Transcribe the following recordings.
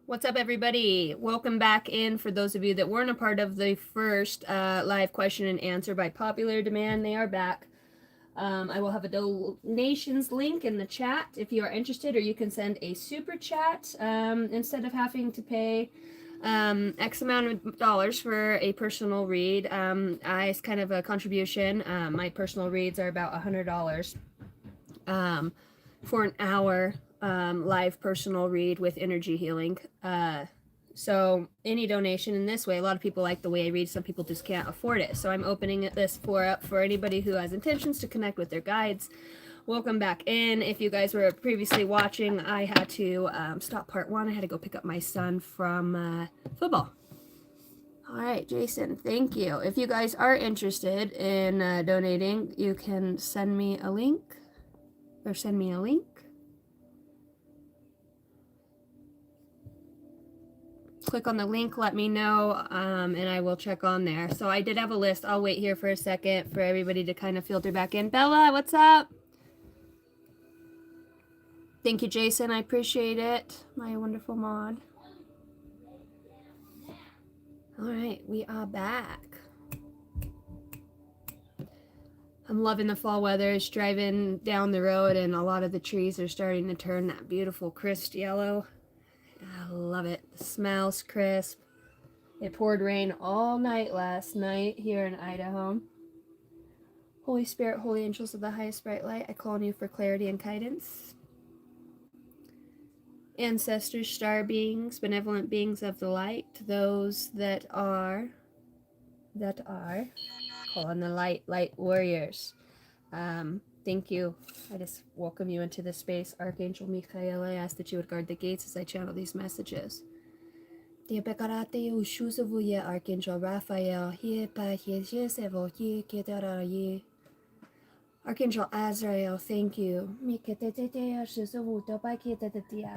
What's up, everybody? Welcome back in. For those of you that weren't a part of the first live question and answer by popular demand, they are back. I will have a donations link in the chat if you are interested, or you can send a super chat instead of having to pay X amount of dollars for a personal read. It's kind of a contribution. My personal reads are about $100 for an hour live personal read with energy healing. So any donation in this way, a lot of people like the way I read, some people just can't afford it. So I'm opening this up for anybody who has intentions to connect with their guides. Welcome back in. If you guys were previously watching, I had to stop part one. I had to go pick up my son from football. All right, Jason, thank you. If you guys are interested in donating, you can send me a link. Click on the link, let me know, and I will check on there. So I did have a list. I'll wait here for a second for everybody to kind of filter back in. Bella, what's up? Thank you, Jason. I appreciate it. My wonderful mod. All right, we are back. I'm loving the fall weather. It's driving down the road, and a lot of the trees are starting to turn that beautiful crisp yellow. I love it. The smells crisp. It poured rain all night last night here in Idaho. Holy Spirit, holy angels of the highest bright light, I call on you for clarity and guidance. Ancestors, star beings, benevolent beings of the light, those that are, call on the light warriors. Thank you. I just welcome you into this space. Archangel Michael, I ask that you would guard the gates as I channel these messages. Archangel Raphael, Archangel Azrael, thank you.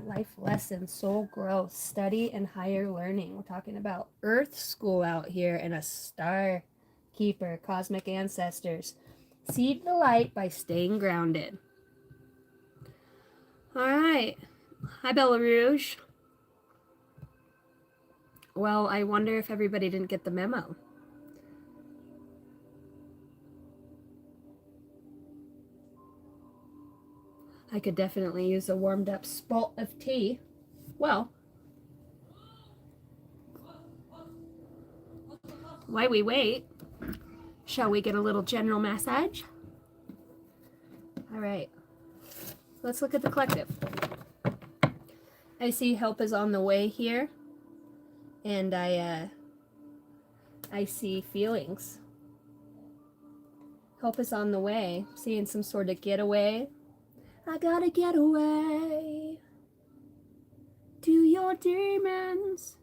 Life lesson, soul growth, study, and higher learning. We're talking about Earth School out here and a star keeper, cosmic ancestors. Seed the light by staying grounded. All right. Hi, Bella Rouge. Well, I wonder if everybody didn't get the memo. I could definitely use a warmed up spot of tea. Well, while we wait, shall we get a little general massage? All right. Let's look at the collective. I see help is on the way here. And I see feelings. Help is on the way. Seeing some sort of getaway. I gotta get away. Do your demons,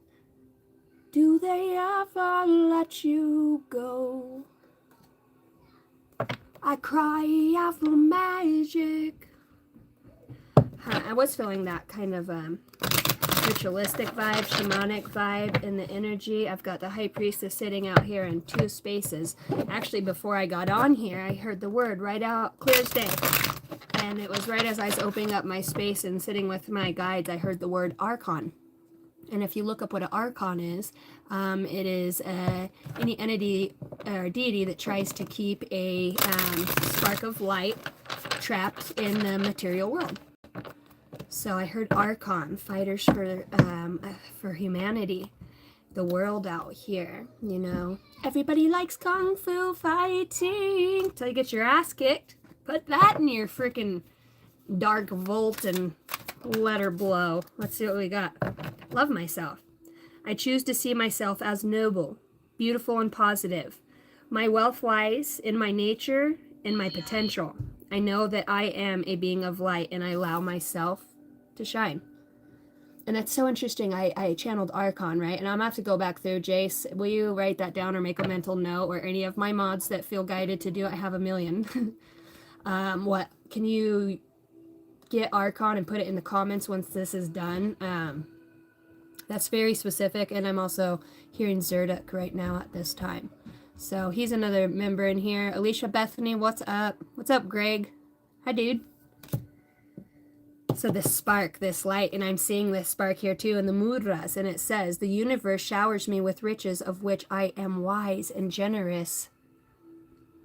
do they ever let you go? I cry out for magic. I was feeling that kind of ritualistic vibe, shamanic vibe in the energy. I've got the high priestess sitting out here in two spaces. Actually, before I got on here, I heard the word right out, clear as day. And it was right as I was opening up my space and sitting with my guides, I heard the word Archon. And if you look up what an Archon is, it is any entity or deity that tries to keep a spark of light trapped in the material world. So I heard Archon, fighters for humanity, the world out here, you know. Everybody likes kung fu fighting till you get your ass kicked. Put that in your freaking dark vault and let her blow. Let's see what we got. Love myself. I choose to see myself as noble, beautiful, and positive. My wealth lies in my nature and my potential. I know that I am a being of light and I allow myself to shine. And that's so interesting. I channeled Archon, right? And I'm going to have to go back through. Jace, will you write that down or make a mental note? Or any of my mods that feel guided to do it? I have a million. What can you get Archon and put it in the comments once this is done? That's very specific, and I'm also hearing Zerduk right now at this time. So he's another member in here. Alicia Bethany, what's up? What's up, Greg? Hi, dude. So this spark, this light, and I'm seeing this spark here too in the mudras, and it says, the universe showers me with riches of which I am wise and generous,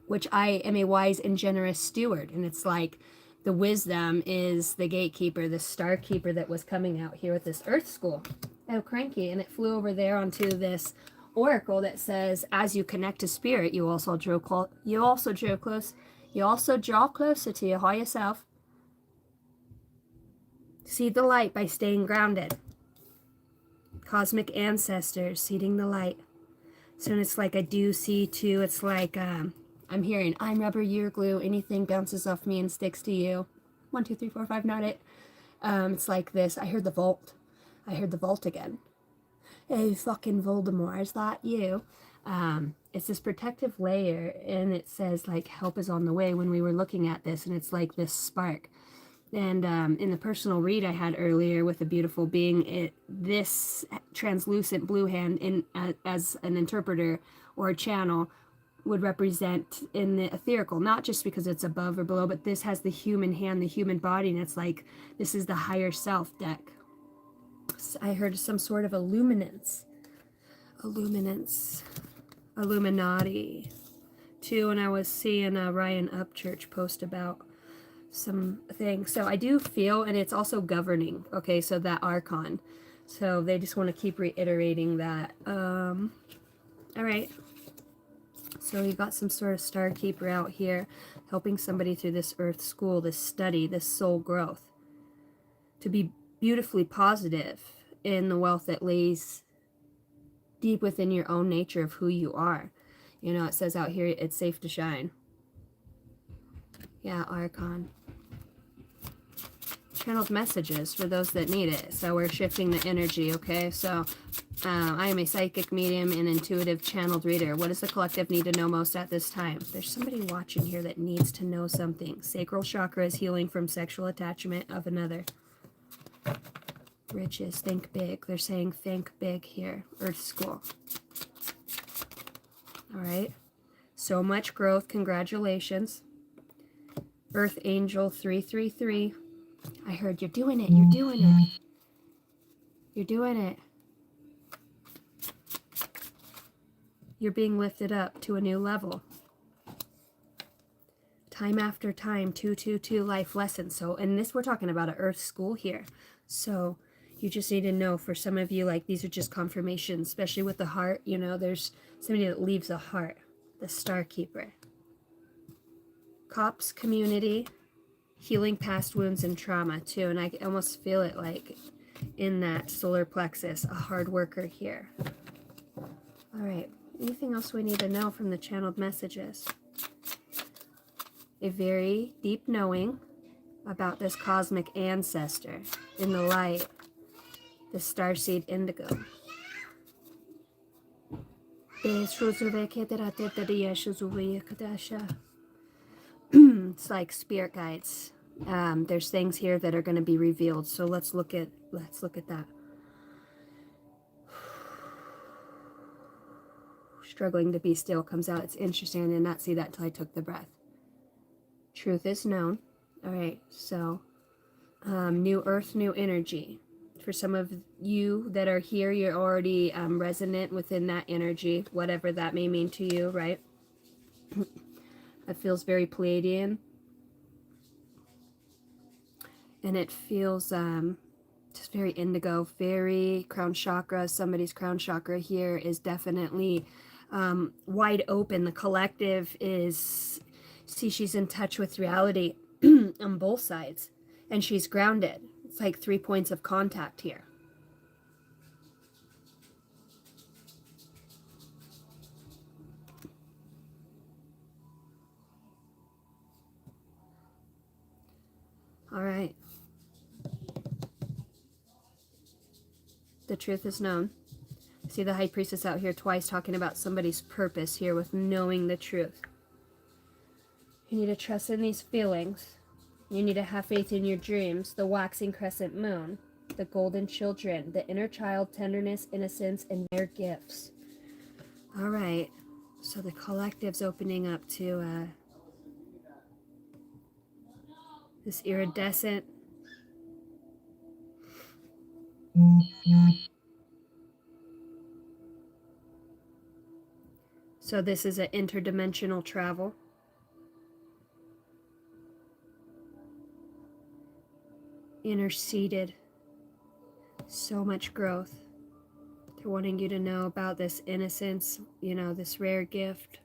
which I am a wise and generous steward. And it's like the wisdom is the gatekeeper, the star keeper that was coming out here with this earth school. Oh, cranky. And it flew over there onto this oracle that says, as you connect to spirit, you also draw closer to your higher self. See the light by staying grounded. Cosmic ancestors seeding the light. So it's like I do see too, it's like I'm hearing, I'm rubber, you're glue, anything bounces off me and sticks to you. 1, 2, 3, 4, 5, not it. It's like this. I heard the vault. I heard the vault again. Hey, fucking Voldemort, is that you? It's this protective layer, and it says like help is on the way when we were looking at this, and it's like this spark. And in the personal read I had earlier with a beautiful being, this translucent blue hand as an interpreter or a channel would represent in the etherical, not just because it's above or below, but this has the human hand, the human body, and it's like this is the higher self deck. So I heard some sort of illuminance, Illuminati, too, and I was seeing Ryan Upchurch post about some things. So I do feel, and it's also governing. Okay, so that archon. So they just want to keep reiterating that. All right. So you got some sort of star keeper out here helping somebody through this earth school, this study, this soul growth, to be beautifully positive in the wealth that lays deep within your own nature of who you are. You know, it says out here, it's safe to shine. Yeah, archon. Channeled messages for those that need it. So we're shifting the energy, okay? So I am a psychic medium and intuitive channeled reader. What does the collective need to know most at this time? There's somebody watching here that needs to know something. Sacral chakra is healing from sexual attachment of another. Riches, think big. They're saying think big here. Earth school. All right. So much growth. Congratulations. Earth Angel 333. I heard you're doing it. You're doing it. You're doing it. You're being lifted up to a new level. Time after time, 222 life lessons. So, and this, we're talking about an earth school here. So you just need to know, for some of you, like, these are just confirmations, especially with the heart. You know, there's somebody that leaves a heart, the star keeper. Cops community, healing past wounds and trauma too. And I almost feel it like in that solar plexus, a hard worker here. All right. Anything else we need to know from the channeled messages? A very deep knowing about this cosmic ancestor in the light, the starseed indigo. It's like spirit guides. There's things here that are going to be revealed. So let's look at that. Struggling to be still comes out. It's interesting. I did not see that till I took the breath. Truth is known. All right. So new earth, new energy. For some of you that are here, you're already resonant within that energy, whatever that may mean to you, right? It feels very Pleiadian. And it feels just very indigo, very crown chakra. Somebody's crown chakra here is definitely wide open. The collective is, see, she's in touch with reality on both sides. And she's grounded. It's like 3 points of contact here. All right. The truth is known. See the high priestess out here twice talking about somebody's purpose here with knowing the truth. You need to trust in these feelings. You need to have faith in your dreams. The waxing crescent moon, the golden children, the inner child, tenderness, innocence, and their gifts. All right. So the collective's opening up to this iridescent So this is an interdimensional travel. Inner-seated. So much growth. They're wanting you to know about this innocence, you know, this rare gift.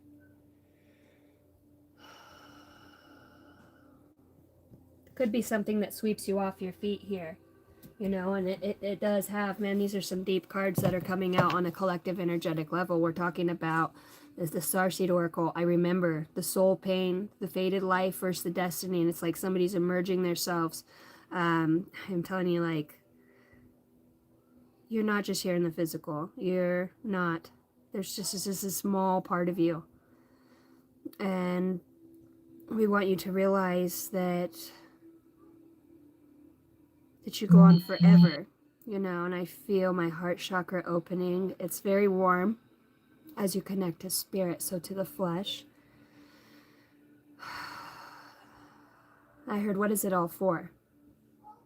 Could be something that sweeps you off your feet here, you know, and it does have, man, these are some deep cards that are coming out on a collective energetic level. We're talking about is the Starseed Oracle. I remember the soul pain, the fated life versus the destiny, and it's like somebody's emerging themselves. I'm telling you, like, you're not just here in the physical. You're not. There's just a small part of you. And we want you to realize that you go on forever, you know, and I feel my heart chakra opening. It's very warm as you connect to spirit, so to the flesh. I heard, what is it all for?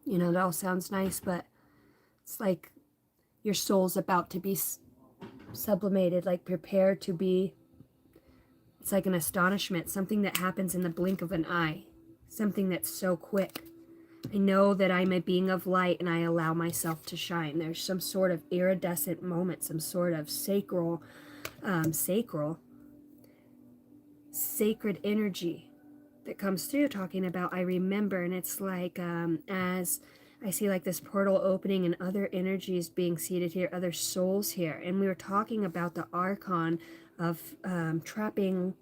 You know, it all sounds nice, but it's like your soul's about to be sublimated, like prepared to be. It's like an astonishment, something that happens in the blink of an eye, something that's so quick. I know that I'm a being of light and I allow myself to shine. There's some sort of iridescent moment, some sort of sacred energy that comes through, talking about I remember. And it's like as I see like this portal opening and other energies being seated here, other souls here. And we were talking about the archon of trapping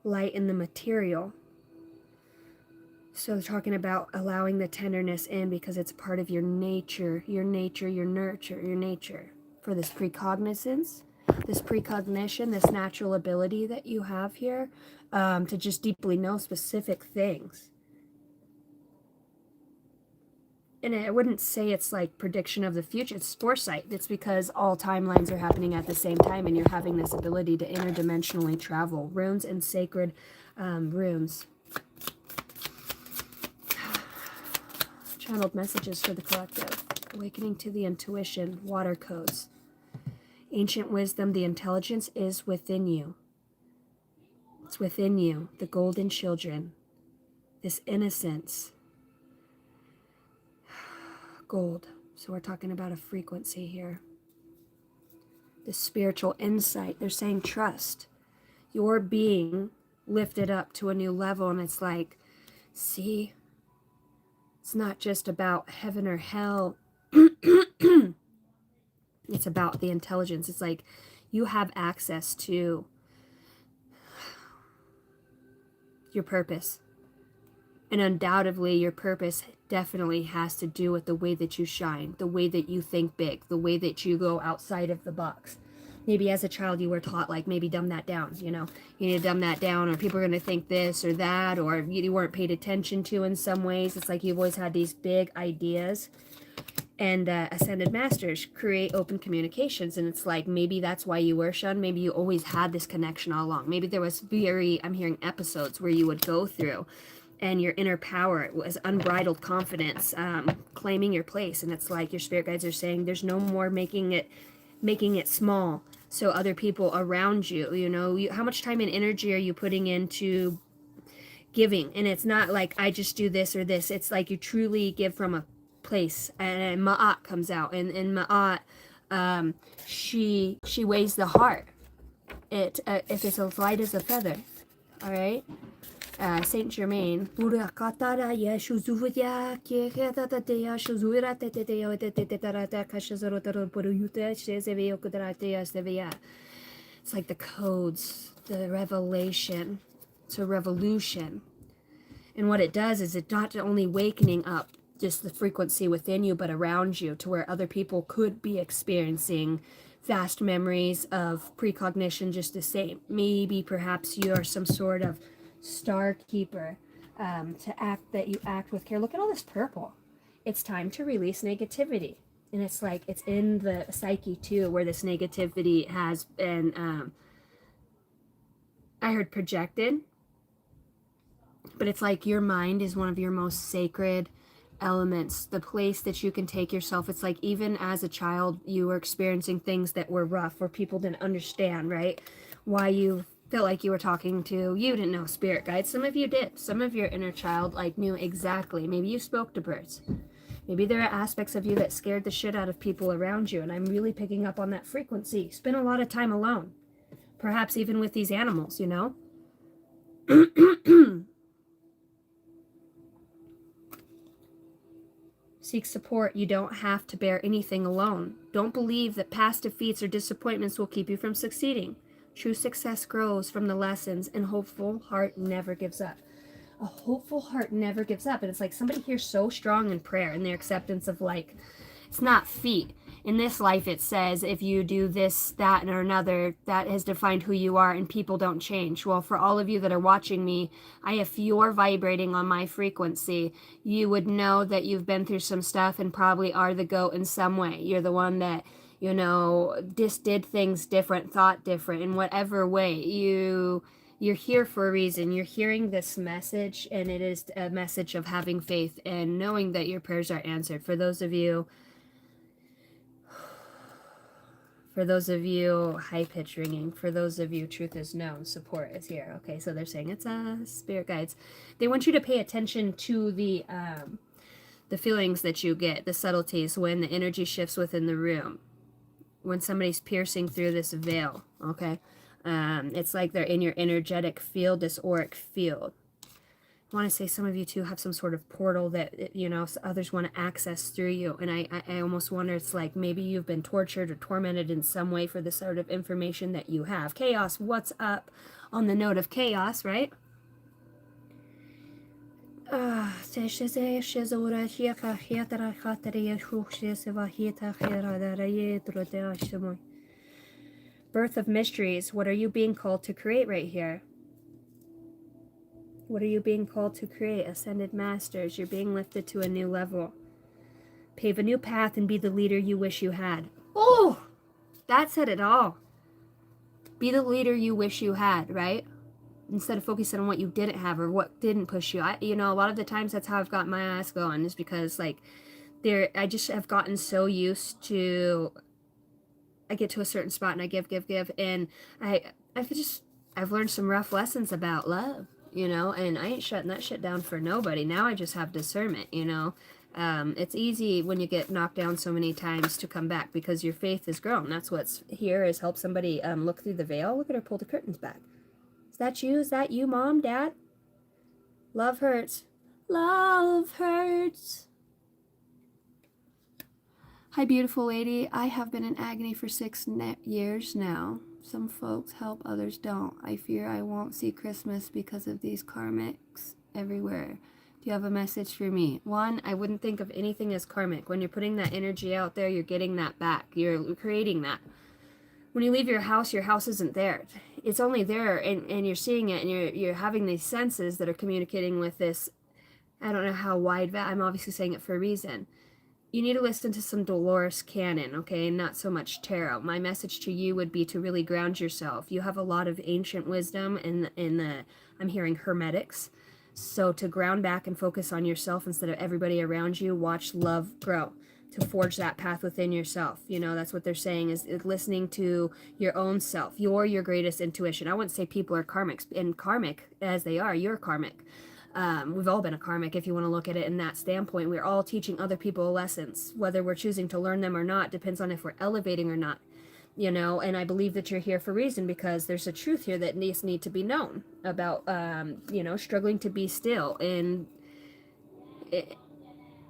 light in the material. So they're talking about allowing the tenderness in because it's part of your nature, your nurture, your nature. For this precognizance, this precognition, this natural ability that you have here to just deeply know specific things. And I wouldn't say it's like prediction of the future, it's foresight. It's because all timelines are happening at the same time and you're having this ability to interdimensionally travel. Runes and sacred runes. Channeled messages for the collective. Awakening to the intuition. Water codes. Ancient wisdom. The intelligence is within you. It's within you. The golden children. This innocence. Gold. So we're talking about a frequency here. The spiritual insight. They're saying trust. You're being lifted up to a new level. And it's like, see, it's not just about heaven or hell. It's about the intelligence. It's like you have access to your purpose. And undoubtedly, your purpose definitely has to do with the way that you shine, the way that you think big, the way that you go outside of the box. Maybe as a child you were taught, like, maybe dumb that down, you know. You need to dumb that down, or people are going to think this or that, or you weren't paid attention to in some ways. It's like you've always had these big ideas. And Ascended Masters create open communications. And it's like, maybe that's why you were shunned. Maybe you always had this connection all along. Maybe there was I'm hearing episodes where you would go through and your inner power, it was unbridled confidence, claiming your place. And it's like your spirit guides are saying there's no more making it small so other people around you, you know, how much time and energy are you putting into giving? And it's not like I just do this or this. It's like you truly give from a place. And Ma'at comes out, and Ma'at, she weighs the heart. If it's as light as a feather, all right. Saint Germain. It's like the codes, the revelation. It's a revolution. And what it does is it's not only wakening up just the frequency within you, but around you, to where other people could be experiencing vast memories of precognition just the same. Maybe perhaps you are some sort of star keeper, that you act with care. Look at all this purple. It's time to release negativity. And it's like, it's in the psyche too, where this negativity has been, I heard projected, but it's like your mind is one of your most sacred elements, the place that you can take yourself. It's like even as a child, you were experiencing things that were rough, where people didn't understand, right? Why you felt like you were talking to, you didn't know spirit guides. Some of you did. Some of your inner child like knew exactly. Maybe you spoke to birds. Maybe there are aspects of you that scared the shit out of people around you, and I'm really picking up on that frequency. You spend a lot of time alone, perhaps even with these animals, you know? Seek support. You don't have to bear anything alone. Don't believe that past defeats or disappointments will keep you from succeeding. True success grows from the lessons, and hopeful heart never gives up. A hopeful heart never gives up. And it's like somebody here so strong in prayer and their acceptance of, like, it's not feet. In this life, it says if you do this, that, or another, that has defined who you are, and people don't change. Well, for all of you that are watching me, if you're vibrating on my frequency, you would know that you've been through some stuff and probably are the GOAT in some way. You're the one that, you know, just did things different, thought different, in whatever way. You're here for a reason. You're hearing this message, and it is a message of having faith and knowing that your prayers are answered. For those of you, high pitch ringing. For those of you, truth is known. Support is here. Okay, so they're saying it's spirit guides. They want you to pay attention to the feelings that you get, the subtleties when the energy shifts within the room, when somebody's piercing through this veil. Okay, it's like they're in your energetic field, this auric field. I want to say some of you too have some sort of portal that, you know, others want to access through you. And I almost wonder, it's like maybe you've been tortured or tormented in some way for the sort of information that you have. Chaos, what's up on the note of chaos, right? Birth of mysteries. What are you being called to create right here? What are you being called to create? Ascended Masters, you're being lifted to a new level. Pave a new path and be the leader you wish you had. Oh, that said it all. Be the leader you wish you had, right? Instead of focusing on what you didn't have or what didn't push you. You know, a lot of the times that's how I've got my ass going, is because, like, I just have gotten so used to, I get to a certain spot and I give, and I've learned some rough lessons about love. You know, and I ain't shutting that shit down for nobody. Now I just have discernment, you know. It's easy when you get knocked down so many times to come back because your faith has grown. That's what's here, is help somebody look through the veil. Look at her pull the curtains back. Is that you? Is that you, Mom, Dad? Love hurts. Love hurts. Hi, beautiful lady. I have been in agony for 6 years now. Some folks help, others don't. I fear I won't see Christmas because of these karmics everywhere. Do you have a message for me? One, I wouldn't think of anything as karmic. When you're putting that energy out there, you're getting that back. You're creating that. When you leave your house isn't there. It's only there, and you're seeing it, and you're having these senses that are communicating with this. I don't know how wide, I'm obviously saying it for a reason. You need to listen to some Dolores Cannon, okay, not so much tarot. My message to you would be to really ground yourself. You have a lot of ancient wisdom in the I'm hearing hermetics. So to ground back and focus on yourself instead of everybody around you, watch love grow, to forge that path within yourself. You know, that's what they're saying, is listening to your own self. You're your greatest intuition. I wouldn't say people are karmics, and karmic as they are, you're karmic. We've all been a karmic, if you want to look at it in that standpoint. We're all teaching other people lessons. Whether we're choosing to learn them or not depends on if we're elevating or not. You know, and I believe that you're here for a reason, because there's a truth here that needs to be known about, you know, struggling to be still and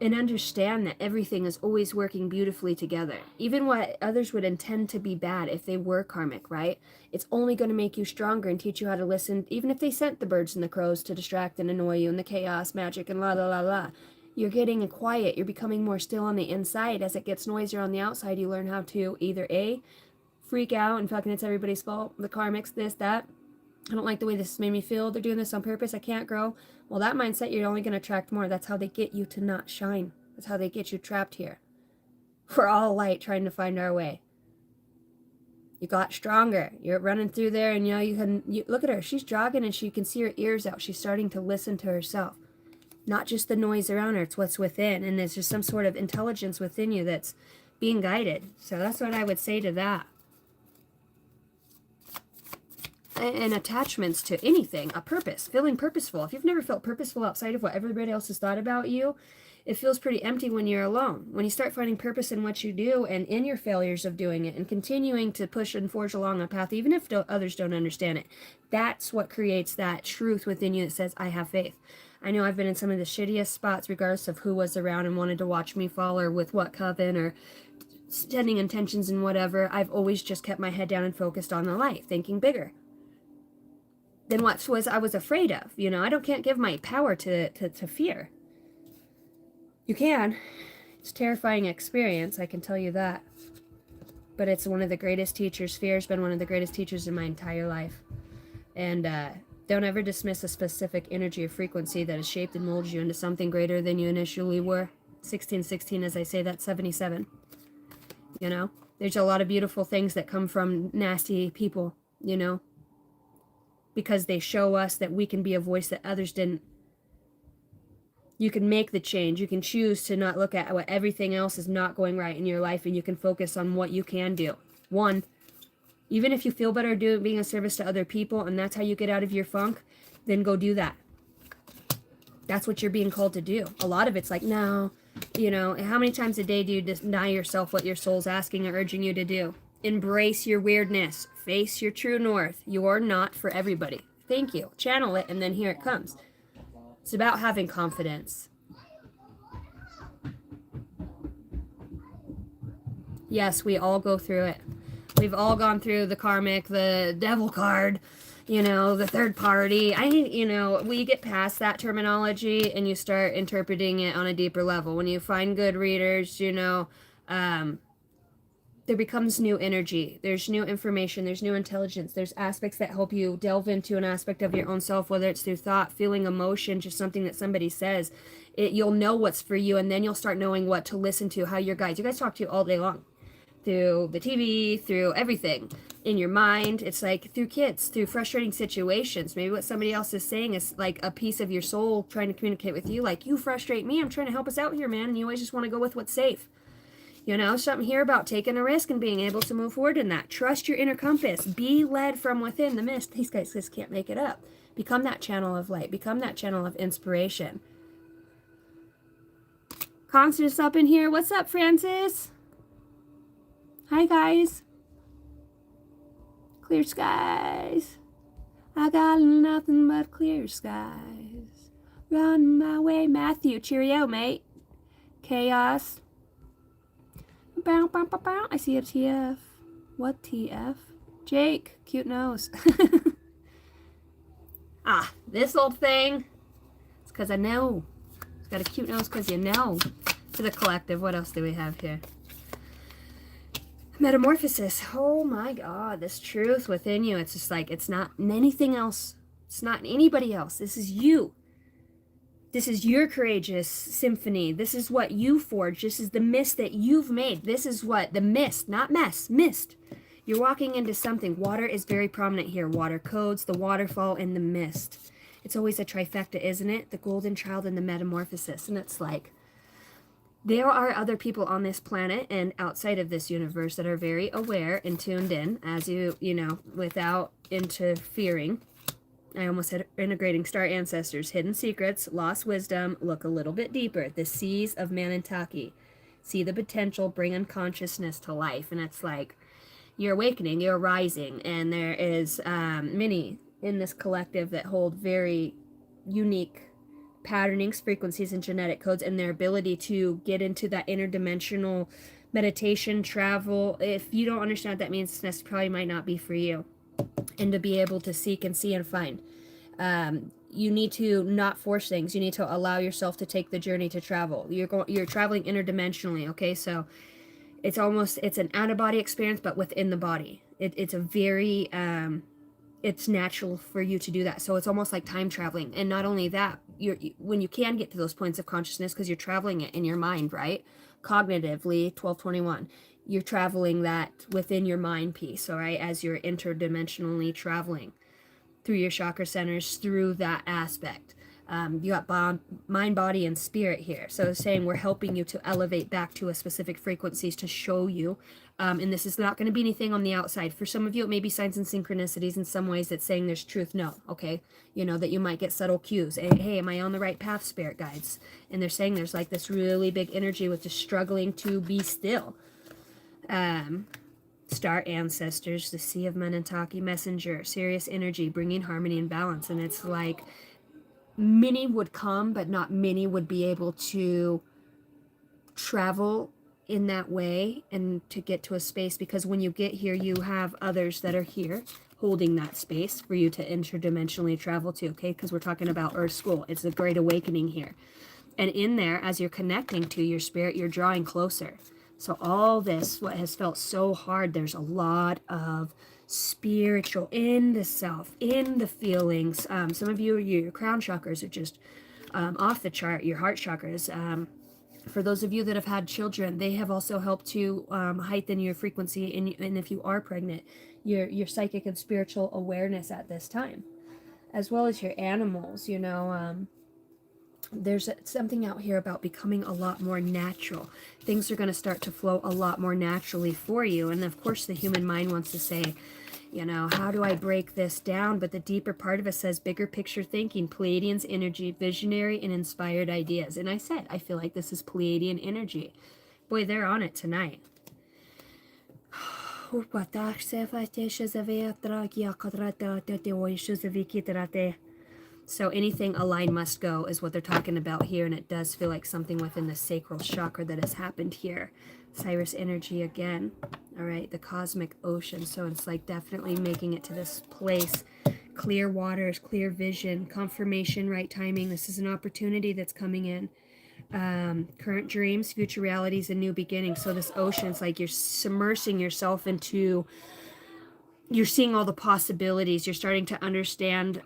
understand that everything is always working beautifully together. Even what others would intend to be bad, if they were karmic, right? It's only going to make you stronger and teach you how to listen. Even if they sent the birds and the crows to distract and annoy you, and the chaos, magic, and la la la la. You're getting quiet. You're becoming more still on the inside. As it gets noisier on the outside, you learn how to either A, freak out and fucking it's everybody's fault. The karmics, this, that. I don't like the way this made me feel. They're doing this on purpose. I can't grow. Well, that mindset, you're only going to attract more. That's how they get you to not shine. That's how they get you trapped here. We're all light trying to find our way. You got stronger. You're running through there, and you look at her. She's jogging and she can see her ears out. She's starting to listen to herself. not just the noise around her, it's what's within. And there's just some sort of intelligence within you that's being guided. So that's what I would say to that. And attachments to anything, a purpose, feeling purposeful. If you've never felt purposeful outside of what everybody else has thought about you, it feels pretty empty when you're alone. When you start finding purpose in what you do and in your failures of doing it and continuing to push and forge along a path, even if others don't understand it, that's what creates that truth within you that says, I have faith. I know I've been in some of the shittiest spots, regardless of who was around and wanted to watch me fall or with what coven or sending intentions and whatever. I've always just kept my head down and focused on the light, thinking bigger than what I was afraid of. You know, can't give my power to fear. You can. It's a terrifying experience, I can tell you that. But it's one of the greatest teachers. Fear has been one of the greatest teachers in my entire life. And don't ever dismiss a specific energy or frequency that has shaped and molded you into something greater than you initially were. 1616, as I say, that's 77. You know? There's a lot of beautiful things that come from nasty people, you know? Because they show us that we can be a voice that others didn't. You can make the change. You can choose to not look at what everything else is not going right in your life, and you can focus on what you can do. One, even if you feel better being a service to other people, and that's how you get out of your funk, then go do that. That's what you're being called to do. A lot of it's like, no, you know, how many times a day do you deny yourself what your soul's asking or urging you to do? Embrace your weirdness. Face your true north. You're not for everybody. Thank you. Channel it, and then here it comes. It's about having confidence. Yes, we all go through it. We've all gone through the karmic, the devil card, you know, the third party. You know, we get past that terminology and you start interpreting it on a deeper level. When you find good readers, you know, there becomes new energy. There's new information. There's new intelligence. There's aspects that help you delve into an aspect of your own self, whether it's through thought, feeling, emotion, just something that somebody says. You'll know what's for you, and then you'll start knowing what to listen to, how your guides. You guys talk to you all day long. Through the TV, through everything. In your mind, it's like through kids, through frustrating situations. Maybe what somebody else is saying is like a piece of your soul trying to communicate with you. Like, you frustrate me. I'm trying to help us out here, man. And you always just want to go with what's safe. You know, something here about taking a risk and being able to move forward in that. Trust your inner compass. Be led from within the mist. These guys just can't make it up. Become that channel of light. Become that channel of inspiration. Constance up in here. What's up, Francis? Hi, guys. Clear skies. I got nothing but clear skies. Run my way. Matthew, cheerio, mate. Chaos. Bow, bow, bow, bow. I see a TF. What TF? Jake, cute nose. This old thing. It's because I know. It's got a cute nose because you know. To the collective, what else do we have here? Metamorphosis. Oh my God, this truth within you. It's just like, it's not anything else. It's not anybody else. This is you. This is your courageous symphony. This is what you forged. This is the mist that you've made. This is what the mist, not mess, mist. You're walking into something. Water is very prominent here. Water codes, the waterfall, and the mist. It's always a trifecta, isn't it? The golden child and the metamorphosis. And it's like, there are other people on this planet and outside of this universe that are very aware and tuned in, as you know, without interfering. I almost said integrating star ancestors, hidden secrets, lost wisdom, look a little bit deeper. The seas of Manantaki. See the potential, bring unconsciousness to life. And it's like, you're awakening, you're rising. And there is many in this collective that hold very unique patternings, frequencies, and genetic codes, and their ability to get into that interdimensional meditation, travel. If you don't understand what that means, this probably might not be for you. And to be able to seek and see and find. You need to not force things. You need to allow yourself to take the journey to travel. You're traveling interdimensionally, okay? So it's an out-of-body experience, but within the body. It's a very, it's natural for you to do that. So it's almost like time traveling. And not only that, when you can get to those points of consciousness, because you're traveling it in your mind, right? Cognitively, 1221. You're traveling that within your mind piece, all right, as you're interdimensionally traveling through your chakra centers, through that aspect. You got mind, body, and spirit here. So it's saying we're helping you to elevate back to a specific frequencies to show you. And this is not going to be anything on the outside. For some of you, it may be signs and synchronicities. In some ways, it's saying there's truth. No, okay? You know, that you might get subtle cues. Hey, am I on the right path, spirit guides? And they're saying there's like this really big energy with just struggling to be still. Star ancestors, the Sea of Menentaki messenger, serious energy, bringing harmony and balance. And it's like many would come, but not many would be able to travel in that way and to get to a space, because when you get here, you have others that are here holding that space for you to interdimensionally travel to, okay? Because we're talking about Earth School. It's a great awakening here. And in there, as you're connecting to your spirit, you're drawing closer. So all this, what has felt so hard, there's a lot of spiritual in the self, in the feelings. Some of you, your crown chakras are just off the chart, your heart chakras. For those of you that have had children, they have also helped to heighten your frequency. And if you are pregnant, your psychic and spiritual awareness at this time, as well as your animals, you know. There's something out here about becoming a lot more natural. Things are going to start to flow a lot more naturally for you. And of course, the human mind wants to say, you know, how do I break this down? But the deeper part of us says bigger picture thinking, Pleiadian's energy, visionary and inspired ideas. And I said, I feel like this is Pleiadian energy. Boy, they're on it tonight. So anything aligned must go is what they're talking about here, and it does feel like something within the sacral chakra that has happened here. Cyrus energy again. All right, the cosmic ocean. So it's like definitely making it to this place. Clear waters, clear vision, confirmation, right timing. This is an opportunity that's coming in. Current dreams, future realities, and new beginnings. So this ocean, it's like you're submersing yourself into, you're seeing all the possibilities. You're starting to understand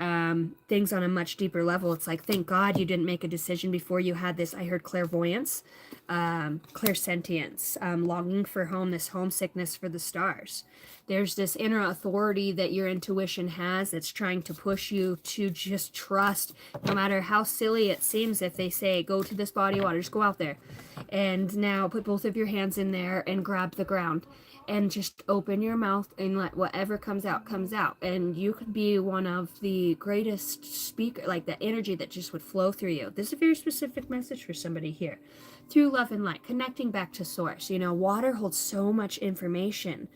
things on a much deeper level. It's like, thank God you didn't make a decision before you had this. I heard clairvoyance, clairsentience, longing for home, this homesickness for the stars. There's this inner authority that your intuition has that's trying to push you to just trust, no matter how silly it seems. If they say, go to this body of water, just go out there. And now put both of your hands in there and grab the ground. And just open your mouth and let whatever comes out, comes out. And you could be one of the greatest speaker, like the energy that just would flow through you. This is a very specific message for somebody here. Through love and light, connecting back to source. You know, water holds so much information.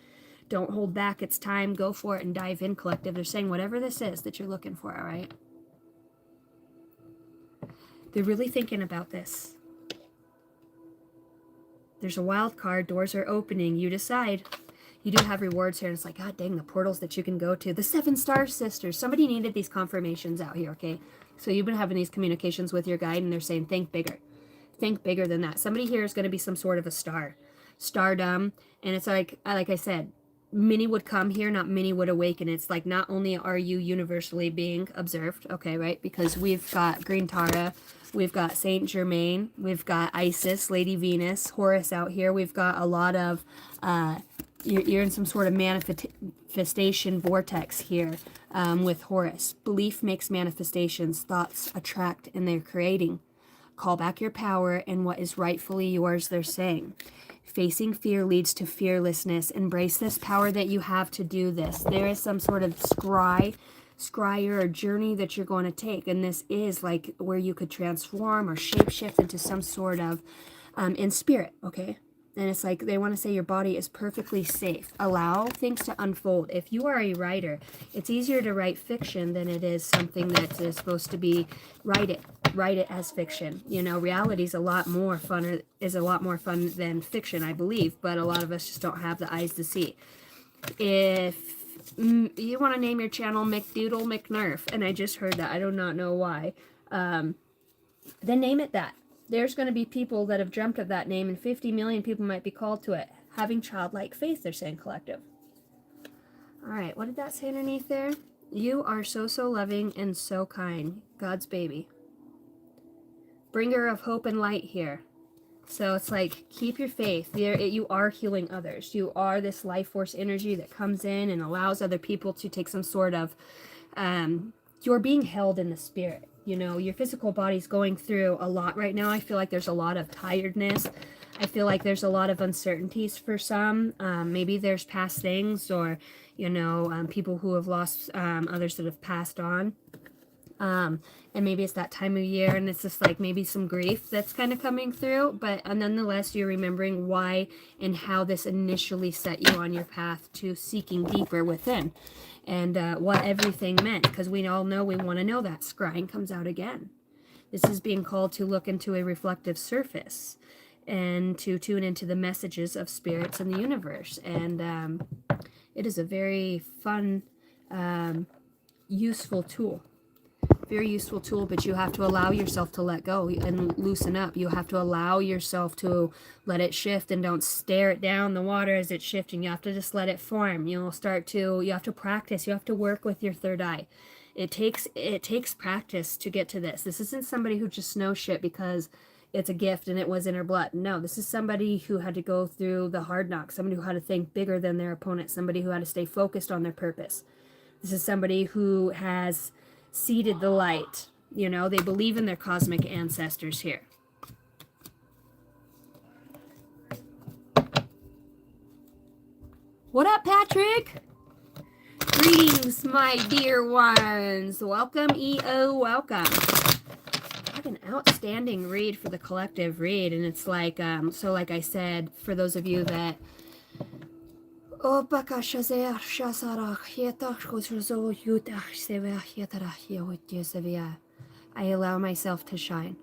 Don't hold back. It's time. Go for it and dive in, collective. They're saying whatever this is that you're looking for, all right? They're really thinking about this. There's a wild card. Doors are opening. You decide. You do have rewards here. And it's like, God dang, the portals that you can go to. The 7 Star Sisters. Somebody needed these confirmations out here, okay? So you've been having these communications with your guide, and they're saying, think bigger. Think bigger than that. Somebody here is going to be some sort of a star. Stardom. And it's like I said, many would come here, not many would awaken. It's like, not only are you universally being observed, okay, right? Because we've got Green Tara, we've got Saint Germain, we've got Isis, Lady Venus, Horus out here. We've got a lot of, you're in some sort of manifestation vortex here with Horus. Belief makes manifestations, thoughts attract, and they're creating. Call back your power and what is rightfully yours, they're saying. Facing fear leads to fearlessness. Embrace this power that you have to do this. There is some sort of scryer or journey that you're going to take. And this is like where you could transform or shapeshift into some sort of in spirit, okay? And it's like they want to say your body is perfectly safe. Allow things to unfold. If you are a writer, it's easier to write fiction than it is something that is supposed to be write it as fiction. You know, reality is a lot more fun than fiction, I believe, but a lot of us just don't have the eyes to see. If you want to name your channel McDoodle McNerf, and I just heard that, I do not know why, then name it that. There's going to be people that have dreamt of that name, and 50 million people might be called to it. Having childlike faith, they're saying, collective. All right, what did that say underneath there? You are so loving and so kind. God's baby. Bringer of hope and light here. So it's like, keep your faith. You are healing others. You are this life force energy that comes in and allows other people to take some sort of, you're being held in the spirit. You know, your physical body's going through a lot right now. I feel like there's a lot of tiredness. I feel like there's a lot of uncertainties for some. Maybe there's past things, or, you know, people who have lost others that have passed on. And maybe it's that time of year, and it's just like maybe some grief that's kind of coming through, but nonetheless, you're remembering why and how this initially set you on your path to seeking deeper within, and what everything meant, because we all know we want to know that. Scrying comes out again. This is being called to look into a reflective surface and to tune into the messages of spirits in the universe. And it is a very fun, useful tool. Very useful tool, but you have to allow yourself to let go and loosen up. You have to allow yourself to let it shift, and don't stare it down the water as it's shifting. You have to just let it form. You have to practice. You have to work with your third eye. It takes practice to get to this. This isn't somebody who just knows shit because it's a gift and it was in her blood. No, this is somebody who had to go through the hard knocks, somebody who had to think bigger than their opponent, somebody who had to stay focused on their purpose. This is somebody who has seeded the light. You know, they believe in their cosmic ancestors here. What up, Patrick? Greetings, my dear ones. Welcome, EO, welcome. Like an outstanding read for the collective read, and it's like, so like I said, for those of you that I allow myself to shine.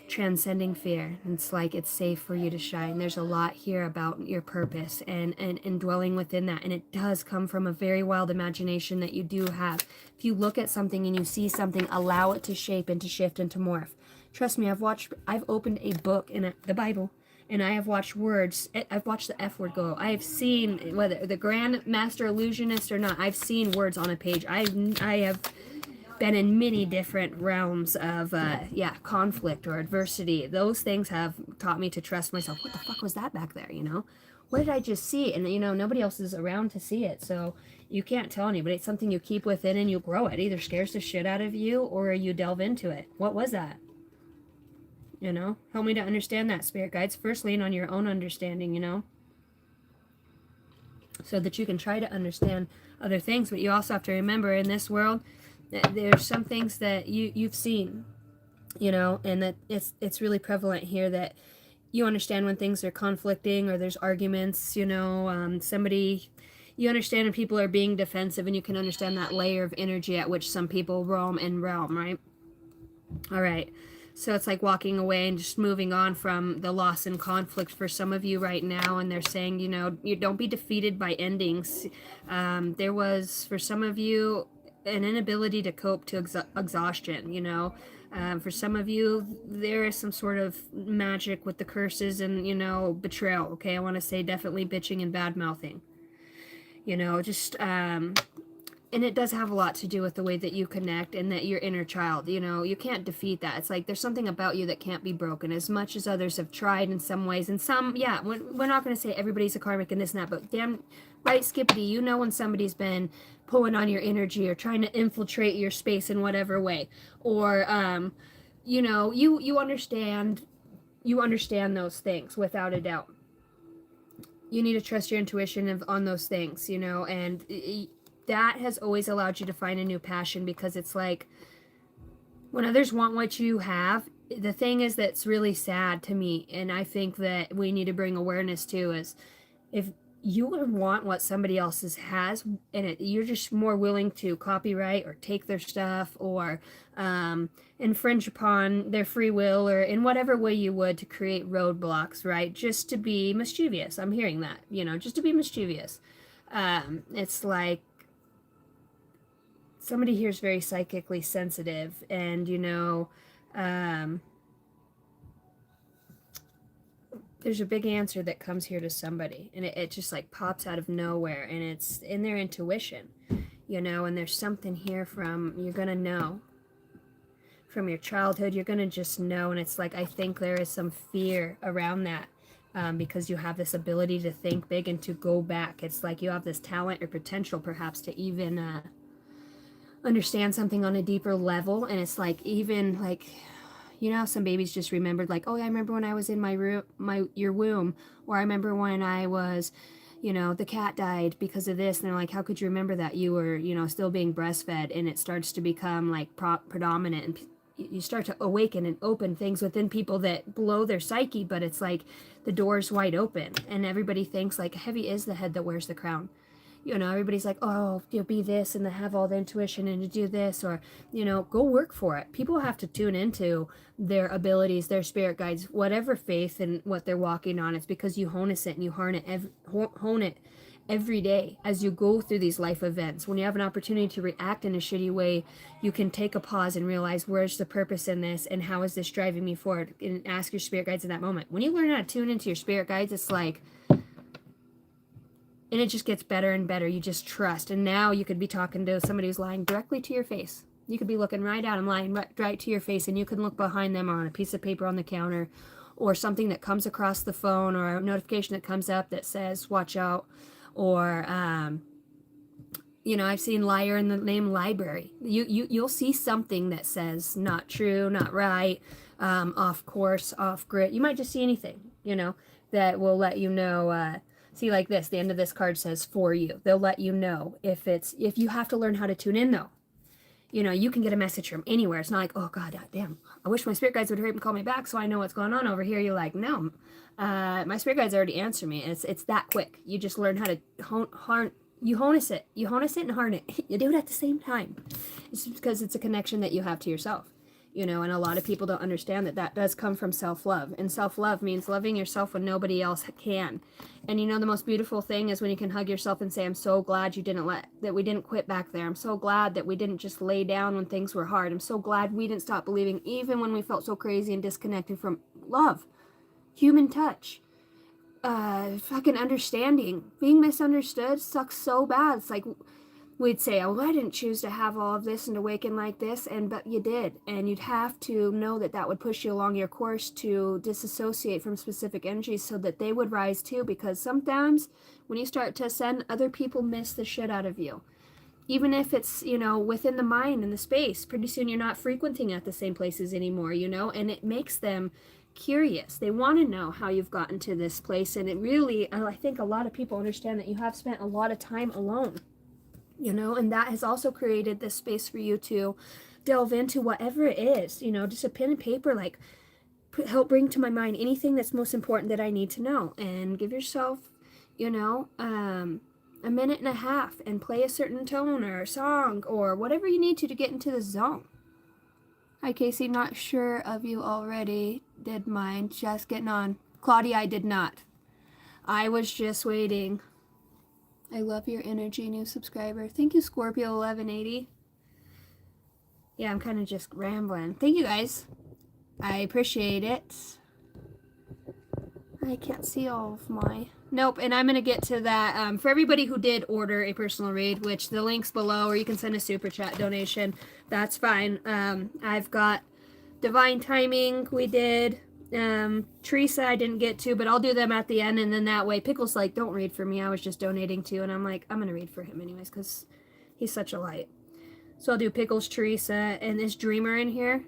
Transcending fear. It's like it's safe for you to shine. There's a lot here about your purpose and dwelling within that. And it does come from a very wild imagination that you do have. If you look at something and you see something, allow it to shape and to shift and to morph. Trust me, I've opened a book in the Bible, and I have watched I've watched the F word go. I have seen, whether the Grand Master Illusionist or not, I've seen words on a page. I have been in many different realms of, conflict or adversity. Those things have taught me to trust myself. What the fuck was that back there, you know? What did I just see? And, you know, nobody else is around to see it, so you can't tell anybody. It's something you keep within and you grow it. Either scares the shit out of you or you delve into it. What was that? You know, help me to understand that, spirit guides. First, lean on your own understanding, you know, so that you can try to understand other things. But you also have to remember, in this world, that there's some things that you've seen, you know, and that it's really prevalent here that you understand when things are conflicting or there's arguments, you know, you understand when people are being defensive, and you can understand that layer of energy at which some people roam and realm, right? All right. So it's like walking away and just moving on from the loss and conflict for some of you right now. And they're saying, you know, you don't be defeated by endings. There was, for some of you, an inability to cope to exhaustion, you know. For some of you, there is some sort of magic with the curses and, you know, betrayal. Okay, I want to say definitely bitching and bad mouthing. You know, just and it does have a lot to do with the way that you connect and that your inner child, you know, you can't defeat that. It's like there's something about you that can't be broken, as much as others have tried in some ways. And some, yeah, we're not going to say everybody's a karmic and this and that, but damn right, Skippity, you know when somebody's been pulling on your energy or trying to infiltrate your space in whatever way. Or, you know, you understand those things without a doubt. You need to trust your intuition on those things, you know, and that has always allowed you to find a new passion, because it's like when others want what you have, the thing is that's really sad to me, and I think that we need to bring awareness to, is if you want what somebody else's has, and you're just more willing to copyright or take their stuff or infringe upon their free will, or in whatever way you would, to create roadblocks, right? Just to be mischievous. I'm hearing that, you know, just to be mischievous. It's like somebody here is very psychically sensitive, and, you know, there's a big answer that comes here to somebody, and it just like pops out of nowhere, and it's in their intuition, you know, and there's something here you're going to know from your childhood. You're going to just know, and it's like, I think there is some fear around that, because you have this ability to think big and to go back. It's like you have this talent or potential perhaps to even understand something on a deeper level. And it's like, even like, you know, some babies just remembered, like, oh, I remember when I was in your womb, or I remember when I was, you know, the cat died because of this. And they're like, how could you remember that? You were, you know, still being breastfed. And it starts to become like predominant, and you start to awaken and open things within people that blow their psyche. But it's like the door's wide open, and everybody thinks like, heavy is the head that wears the crown. You know, everybody's like, oh, you'll be this and to have all the intuition and to do this, or, you know, go work for it. People have to tune into their abilities, their spirit guides, whatever faith and what they're walking on. It's because you hone it and you hone it every day as you go through these life events. When you have an opportunity to react in a shitty way, you can take a pause and realize, where's the purpose in this, and how is this driving me forward, and ask your spirit guides in that moment. When you learn how to tune into your spirit guides, it's like, and it just gets better and better. You just trust. And now you could be talking to somebody who's lying directly to your face. You could be looking right at them, lying right to your face, and you can look behind them on a piece of paper on the counter, or something that comes across the phone, or a notification that comes up that says, watch out. Or, you know, I've seen liar in the name library. You'll see something that says not true, not right, off course, off grid. You might just see anything, you know, that will let you know. See, like this, the end of this card says for you. They'll let you know if you have to learn how to tune in, though. You know, you can get a message from anywhere. It's not like, oh, God, damn, I wish my spirit guides would hurry up and call me back so I know what's going on over here. You're like, no, my spirit guides already answer me. It's that quick. You just learn how to harness it and harness it. You do it at the same time. It's because it's a connection that you have to yourself. You know, and a lot of people don't understand that does come from self-love. And self-love means loving yourself when nobody else can. And you know, the most beautiful thing is when you can hug yourself and say, I'm so glad that we didn't quit back there. I'm so glad that we didn't just lay down when things were hard. I'm so glad we didn't stop believing, even when we felt so crazy and disconnected from love, human touch, fucking understanding. Being misunderstood sucks so bad. It's like, we'd say, oh, I didn't choose to have all of this and awaken like this, but you did. And you'd have to know that would push you along your course to disassociate from specific energies so that they would rise too, because sometimes when you start to ascend, other people miss the shit out of you. Even if it's, you know, within the mind and the space, pretty soon you're not frequenting at the same places anymore, you know, and it makes them curious. They want to know how you've gotten to this place. And it really, I think a lot of people understand that you have spent a lot of time alone. You know, and that has also created this space for you to delve into whatever it is, you know, just a pen and paper, like help bring to my mind anything that's most important that I need to know, and give yourself, you know, a minute and a half and play a certain tone or song or whatever you need to get into the zone. Hi, Casey, not sure of you already. Did mine. Just getting on. Claudia, I did not. I was just waiting. I love your energy, new subscriber. Thank you, Scorpio 1180. Yeah, I'm kind of just rambling. Thank you, guys. I appreciate it. I can't see all of my... Nope, and I'm going to get to that. For everybody who did order a personal read, which the link's below, or you can send a super chat donation. That's fine. I've got Divine Timing, we did. Teresa I didn't get to, but I'll do them at the end, and then that way Pickles like, don't read for me, I was just donating to, and I'm like, I'm gonna read for him anyways because he's such a light. So I'll do Pickles, Teresa, and this Dreamer in here.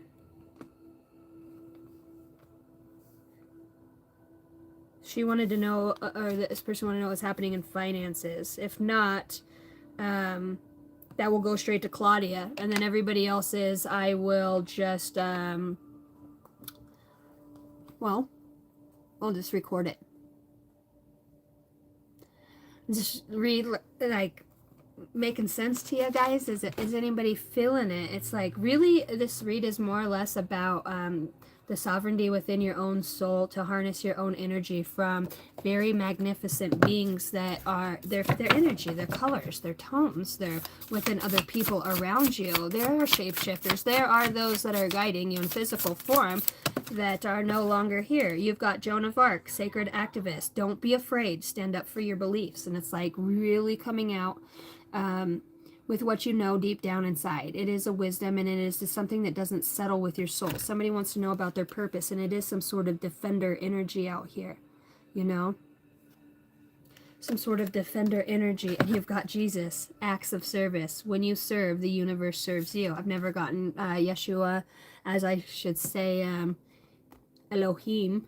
She wanted to know, or this person wanted to know what's happening in finances. If not, that will go straight to Claudia, and then everybody else's I will just well, I'll just record it. Just read, like, making sense to you guys? Is anybody feeling it? It's like, really, this read is more or less about the sovereignty within your own soul to harness your own energy from very magnificent beings that are their energy, their colors, their tones, they're within other people around you. There are shapeshifters. There are those that are guiding you in physical form that are no longer here. You've got Joan of Arc, sacred activist. Don't be afraid. Stand up for your beliefs. And it's like really coming out with what you know deep down inside. It is a wisdom, and it is just something that doesn't settle with your soul. Somebody wants to know about their purpose, and it is some sort of defender energy out here, you know? some sort of defender energy, and you've got Jesus, acts of service. When you serve, the universe serves you. I've never gotten Yeshua, as I should say, Elohim,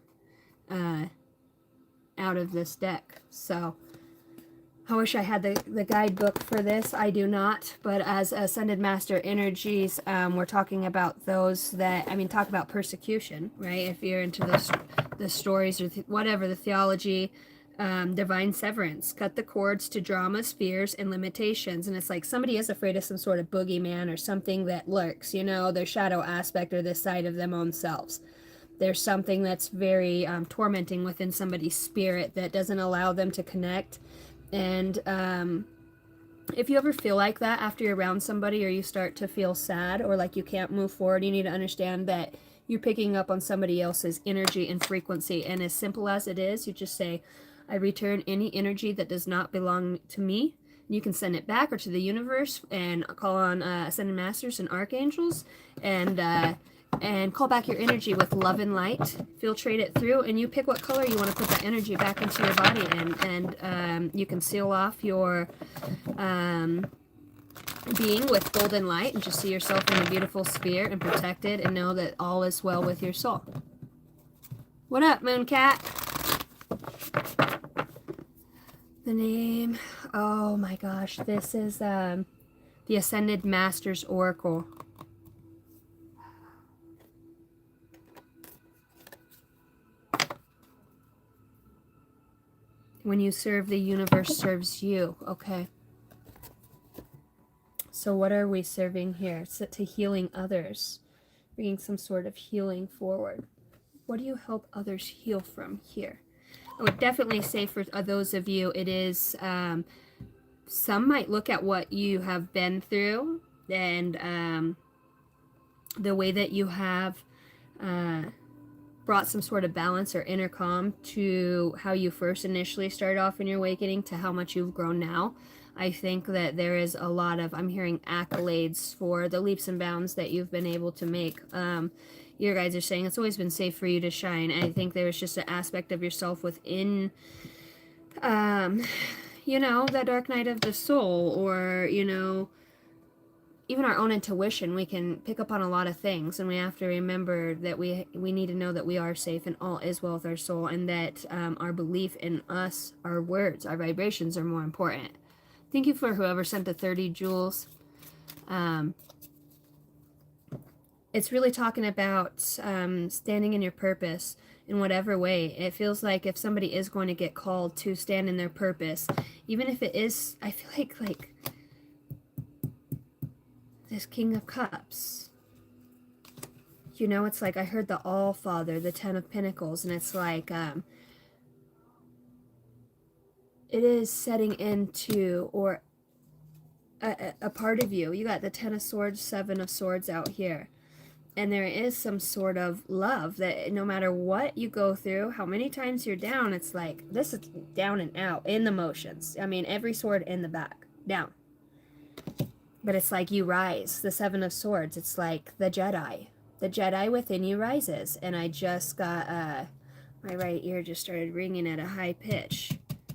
out of this deck. So I wish I had the guidebook for this. I do not. But as Ascended Master Energies, we're talking about those that, I mean, talk about persecution, right? If you're into the stories or whatever, the theology, divine severance, cut the cords to dramas, fears, and limitations. And it's like somebody is afraid of some sort of boogeyman or something that lurks, you know, their shadow aspect or this side of them own selves. There's something that's very tormenting within somebody's spirit that doesn't allow them to connect. And if you ever feel like that after you're around somebody, or you start to feel sad or like you can't move forward, you need to understand that you're picking up on somebody else's energy and frequency. And as simple as it is, you just say, I return any energy that does not belong to me. You can send it back or to the universe, and call on Ascended Masters and Archangels, and call back your energy with love and light. Filtrate it through, and you pick what color you want to put that energy back into your body in. And you can seal off your being with golden light, and just see yourself in a beautiful sphere and protected, and know that all is well with your soul. What up, Moon Cat? The name, oh my gosh, this is the Ascended Masters Oracle. When you serve, the universe serves you. Okay. So what are we serving here? Set to healing others, bringing some sort of healing forward. What do you help others heal from here? I would definitely say for those of you, it is, some might look at what you have been through, and the way that you have brought some sort of balance or inner calm to how you first initially started off in your awakening to how much you've grown now. I think that there is a lot of, I'm hearing accolades for the leaps and bounds that you've been able to make. You guys are saying it's always been safe for you to shine. I think there's just an aspect of yourself within, you know, that dark night of the soul, or, you know, even our own intuition. We can pick up on a lot of things, and we have to remember that we need to know that we are safe and all is well with our soul, and that our belief in us, our words, our vibrations are more important. Thank you for whoever sent the 30 jewels. It's really talking about standing in your purpose in whatever way. It feels like if somebody is going to get called to stand in their purpose, even if it is, I feel like this King of Cups. You know, it's like I heard the All-Father, the 10 of Pentacles, and it's like it is setting into, or a part of you. You got the 10 of Swords, 7 of Swords out here. And there is some sort of love that no matter what you go through, how many times you're down, it's like, this is down and out, in the motions. I mean, every sword in the back, down. But it's like you rise, the 7 of Swords. It's like the Jedi. The Jedi within you rises. And I just got, my right ear just started ringing at a high pitch.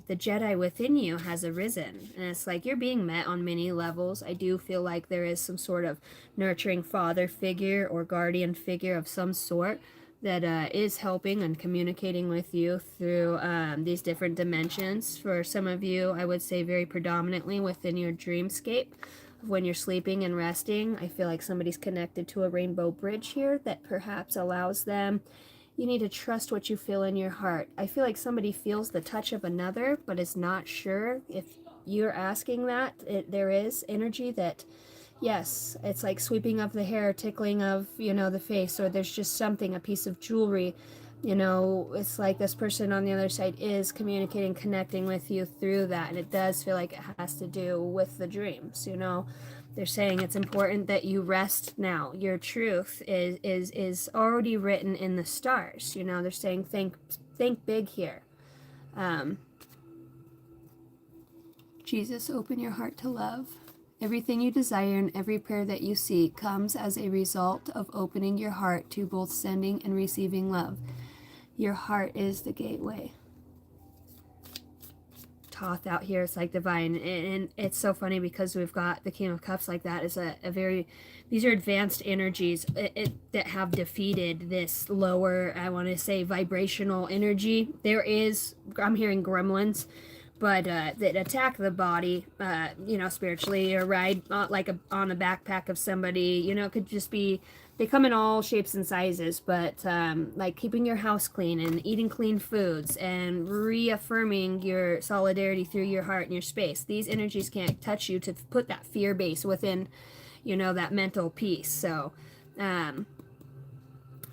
The Jedi within you has arisen. And it's like you're being met on many levels. I do feel like there is some sort of nurturing father figure or guardian figure of some sort that is helping and communicating with you through these different dimensions. For some of you, I would say very predominantly within your dreamscape. When you're sleeping and resting, I feel like somebody's connected to a rainbow bridge here that perhaps allows them. You need to trust what you feel in your heart. I feel like somebody feels the touch of another, but is not sure. If you're asking that, there is energy that, yes, it's like sweeping of the hair, tickling of, you know, the face, or there's just something, a piece of jewelry. You know, it's like this person on the other side is communicating, connecting with you through that. And it does feel like it has to do with the dreams, you know. They're saying it's important that you rest now. Your truth is already written in the stars. You know, they're saying think big here. Jesus, open your heart to love. Everything you desire and every prayer that you seek comes as a result of opening your heart to both sending and receiving love. Your heart is the gateway. Thoth out here. It's like divine, and it's so funny because we've got the King of Cups like that is a very, these are advanced energies that have defeated this lower, I want to say, vibrational energy. There is, I'm hearing gremlins, but that attack the body, you know, spiritually, or ride like on the backpack of somebody. You know, it could just be, they come in all shapes and sizes, but like keeping your house clean and eating clean foods and reaffirming your solidarity through your heart and your space. These energies can't touch you to put that fear base within, you know, that mental peace. So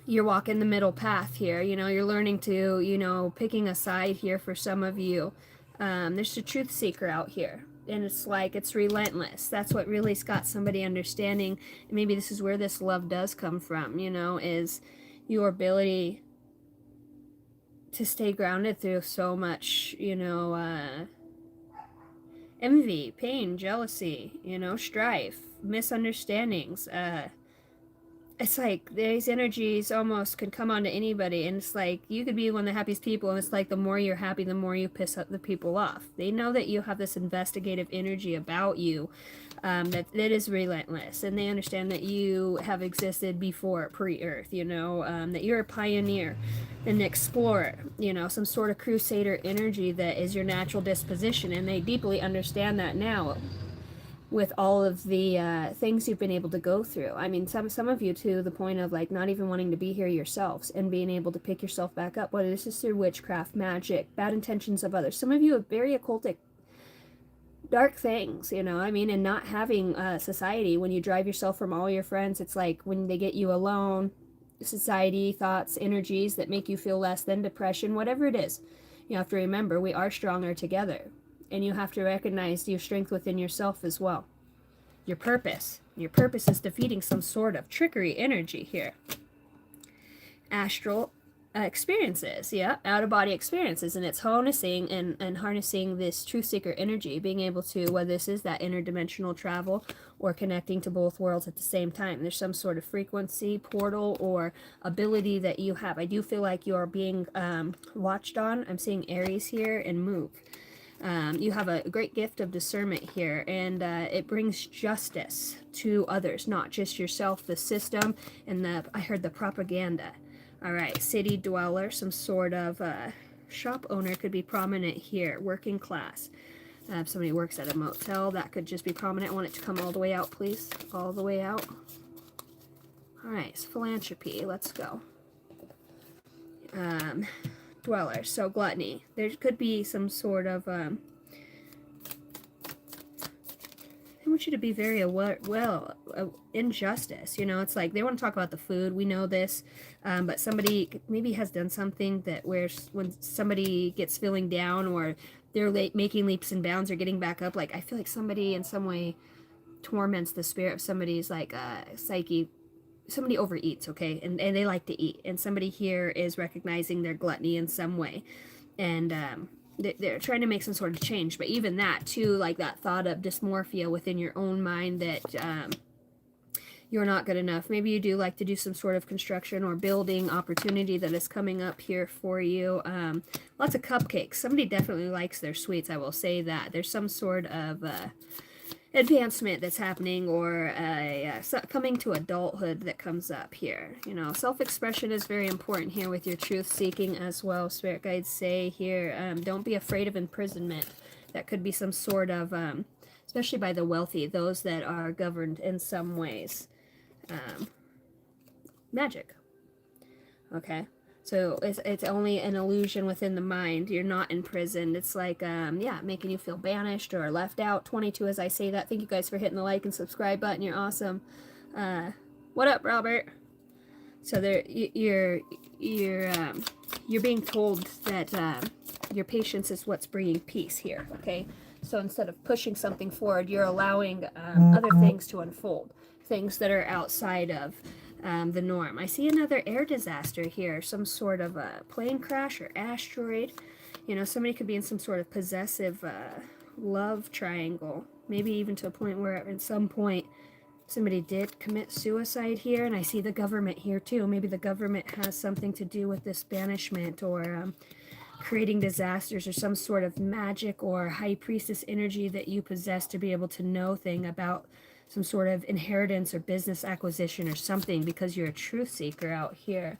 you're walking the middle path here. You know, you're learning to, you know, picking a side here for some of you. There's a truth seeker out here, and it's like, it's relentless. That's what really's got somebody understanding. And maybe this is where this love does come from, you know, is your ability to stay grounded through so much, you know, envy, pain, jealousy, you know, strife, misunderstandings. It's like these energies almost could come onto anybody, and it's like you could be one of the happiest people, and it's like the more you're happy, the more you piss the people off. They know that you have this investigative energy about you, that is relentless, and they understand that you have existed before pre-earth, you know, that you're a pioneer, an explorer, you know, some sort of crusader energy that is your natural disposition, and they deeply understand that now with all of the things you've been able to go through. I mean, some of you to the point of like not even wanting to be here yourselves and being able to pick yourself back up, whether this is through witchcraft, magic, bad intentions of others. Some of you have very occultic, dark things, you know, I mean, and not having society. When you drive yourself from all your friends, it's like when they get you alone, society, thoughts, energies that make you feel less than, depression, whatever it is. You have to remember, we are stronger together. And you have to recognize your strength within yourself as well. Your purpose. Your purpose is defeating some sort of trickery energy here. Astral experiences, yeah, out-of-body experiences, and it's harnessing and harnessing this truth seeker energy, being able to, whether this is that interdimensional travel or connecting to both worlds at the same time. There's some sort of frequency, portal, or ability that you have. I do feel like you're being watched on. I'm seeing Aries here and move. You have a great gift of discernment here, and it brings justice to others, not just yourself, the system, and I heard the propaganda. All right, city dweller, some sort of shop owner could be prominent here, working class. If somebody works at a motel, that could just be prominent. I want it to come all the way out, please. All the way out. All right, so philanthropy, let's go. Dweller, so gluttony. There could be some sort of I want you to be very injustice, you know. It's like they want to talk about the food, we know this, but somebody maybe has done something that when somebody gets feeling down, or they're making leaps and bounds or getting back up, like I feel like somebody in some way torments the spirit of somebody's like psyche. Somebody overeats, okay, and they like to eat, and somebody here is recognizing their gluttony in some way, and they're trying to make some sort of change. But even that too, like that thought of dysmorphia within your own mind that you're not good enough. Maybe you do like to do some sort of construction or building opportunity that is coming up here for you. Lots of cupcakes. Somebody definitely likes their sweets, I will say that. There's some sort of advancement that's happening, or coming to adulthood that comes up here. You know, self-expression is very important here with your truth seeking as well. Spirit guides say here, don't be afraid of imprisonment. That could be some sort of, especially by the wealthy, those that are governed in some ways. Magic. Okay. So it's only an illusion within the mind. You're not imprisoned. It's like, yeah, making you feel banished or left out. 22 as I say that. Thank you guys for hitting the like and subscribe button. You're awesome. What up, Robert? So there, you're being told that your patience is what's bringing peace here. Okay. So instead of pushing something forward, you're allowing other things to unfold. Things that are outside of the norm. I see another air disaster here, some sort of a plane crash or asteroid. You know, somebody could be in some sort of possessive love triangle, maybe even to a point where at some point somebody did commit suicide here. And I see the government here too. Maybe the government has something to do with this banishment, or creating disasters, or some sort of magic or high priestess energy that you possess to be able to know thing about some sort of inheritance or business acquisition or something, because you're a truth seeker out here.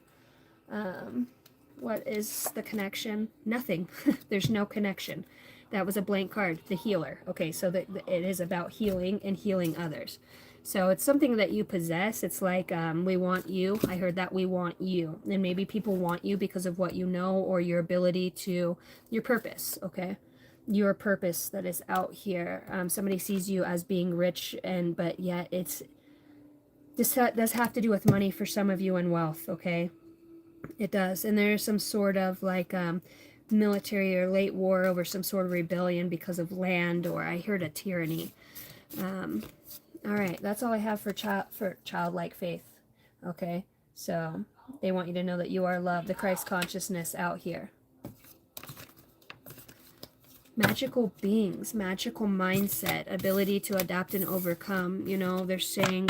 What is the connection? Nothing. There's no connection. That was a blank card. The healer. Okay, so it is about healing and healing others. So it's something that you possess. It's like, we want you. I heard that, we want you. And maybe people want you because of what you know, or your ability to, your purpose, okay? Your purpose that is out here. Somebody sees you as being rich, but yet this does have to do with money for some of you, and wealth, okay? It does. And there's some sort of like military or late war over some sort of rebellion because of land, or I heard a tyranny. All right, that's all I have for childlike faith. Okay, so they want you to know that you are loved, the Christ consciousness out here. Magical beings, magical mindset, ability to adapt and overcome. You know, they're saying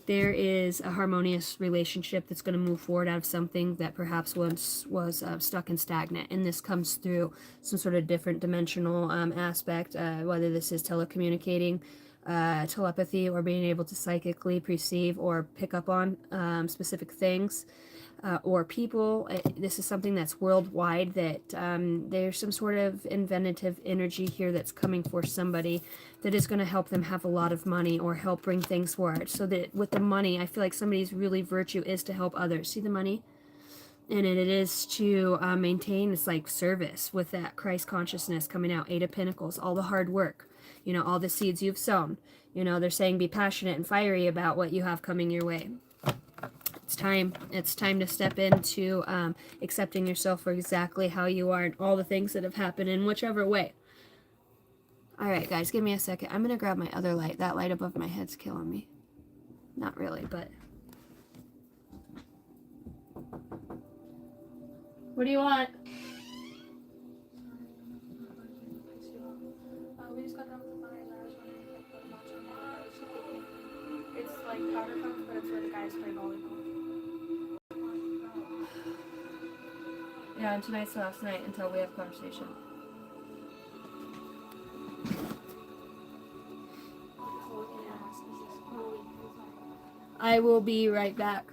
there is a harmonious relationship that's going to move forward out of something that perhaps once was stuck and stagnant. And this comes through some sort of different dimensional aspect, whether this is telecommunicating, telepathy, or being able to psychically perceive or pick up on specific things. Or people. This is something that's worldwide, that there's some sort of inventive energy here that's coming for somebody that is going to help them have a lot of money, or help bring things forward. So that with the money, I feel like somebody's really virtue is to help others. See the money? And it is to maintain, it's like service with that Christ consciousness coming out. 8 of Pentacles, all the hard work, you know, all the seeds you've sown. You know, they're saying be passionate and fiery about what you have coming your way. It's time to step into accepting yourself for exactly how you are, and all the things that have happened in whichever way. All right, guys, give me a second. I'm going to grab my other light. That light above my head's killing me. Not really, but... What do you want? We just got done with the fires. I was wondering if I could watch on that. It's like powder puff, but it's where the guys play volleyball. Yeah, and tonight's the last night until we have conversation. I will be right back.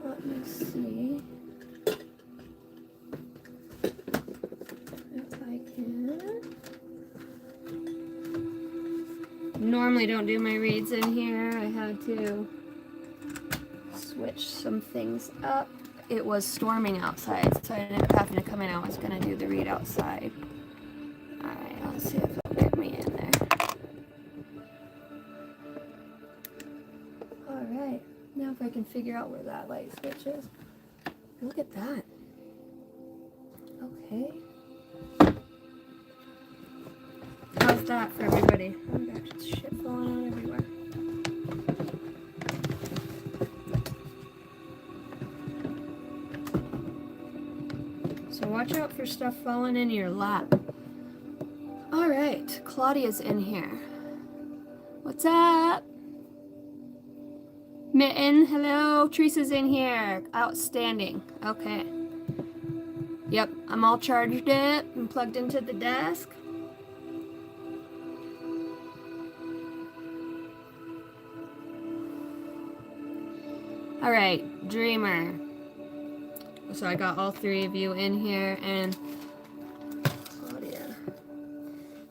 Let me see if I can. Normally don't do my reads in here. I had to switch some things up. It was storming outside, so I ended up having to come in. I was going to do the read outside. Alright, let's see if it'll get me in there. Alright, now if I can figure out where that light switch is. Look at that. Okay. How's that for everybody? Oh my gosh, it's shit falling out everywhere. So watch out for stuff falling in your lap. Alright, Claudia's in here. What's up? Mitten, hello. Teresa's in here. Outstanding. Okay. Yep, I'm all charged up and plugged into the desk. All right, Dreamer. So I got all three of you in here, and Claudia.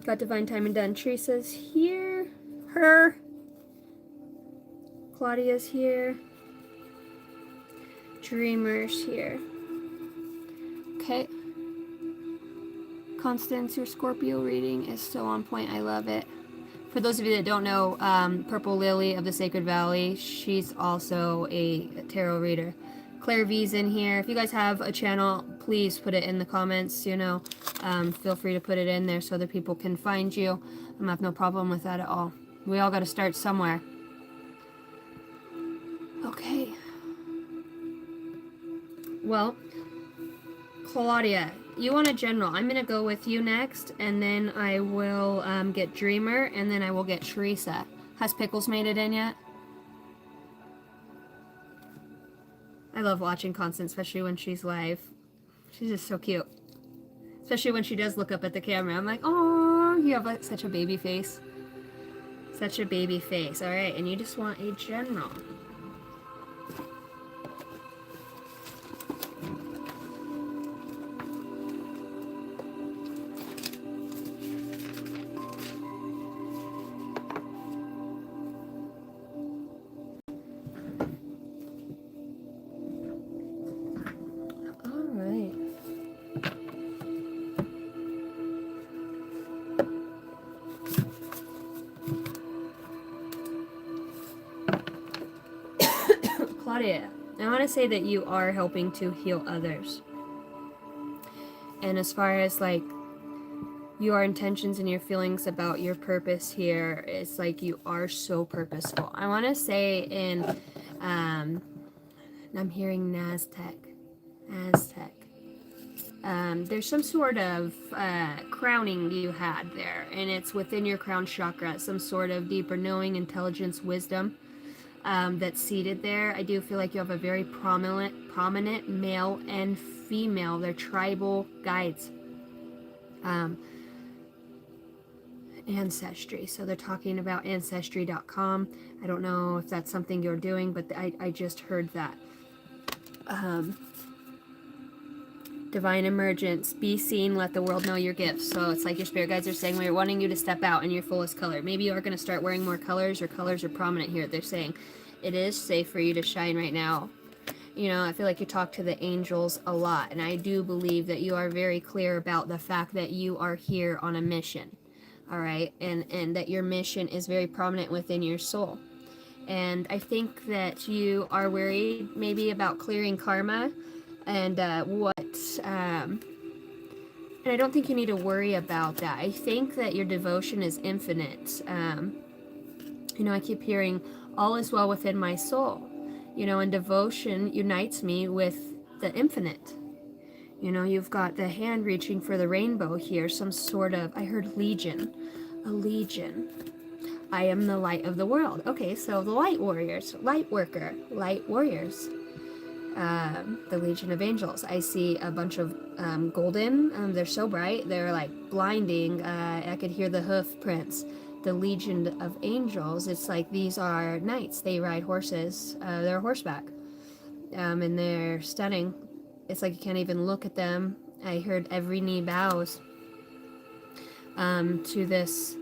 Got Divine Time and Done. Teresa's here. Her. Claudia's here. Dreamer's here. Okay. Constance, your Scorpio reading is so on point. I love it. For those of you that don't know, Purple Lily of the Sacred Valley, she's also a tarot reader. Claire V's in here. If you guys have a channel, please put it in the comments, you know. Feel free to put it in there so other people can find you. I have no problem with that at all. We all got to start somewhere. Okay. Well, Claudia, you want a general. I'm going to go with you next, and then I will get Dreamer, and then I will get Teresa. Has Pickles made it in yet? I love watching Constance, especially when she's live. She's just so cute. Especially when she does look up at the camera. I'm like, oh, you have like such a baby face. Such a baby face. All right, and you just want a general. Claudia, I want to say that you are helping to heal others. And as far as like your intentions and your feelings about your purpose here, it's like you are so purposeful. I want to say in, I'm hearing Aztec. There's some sort of crowning you had there, and it's within your crown chakra, some sort of deeper knowing, intelligence, wisdom. That's seated there. I do feel like you have a very prominent male and female. They're tribal guides. Ancestry. So they're talking about ancestry.com. I don't know if that's something you're doing, but I just heard that. Divine emergence. Be seen. Let the world know your gifts. So it's like your spirit guides are saying we're wanting you to step out in your fullest color. Maybe you are going to start wearing more colors, or colors are prominent here. They're saying it is safe for you to shine right now. You know, I feel like you talk to the angels a lot, and I do believe that you are very clear about the fact that you are here on a mission. All right, and that your mission is very prominent within your soul. And I think that you are worried maybe about clearing karma and and I don't think you need to worry about that. I think that your devotion is infinite. You know, I keep hearing all is well within my soul. You know, and devotion unites me with the infinite. You know, you've got the hand reaching for the rainbow here, some sort of, I heard legion, a legion. I am the light of the world. Okay, so the light warriors, light worker, light warriors. The Legion of Angels. I see a bunch of golden. They're so bright. They're like blinding. I could hear the hoof prints. The Legion of Angels. It's like these are knights. They ride horses. They're horseback. And they're stunning. It's like you can't even look at them. I heard every knee bows to this.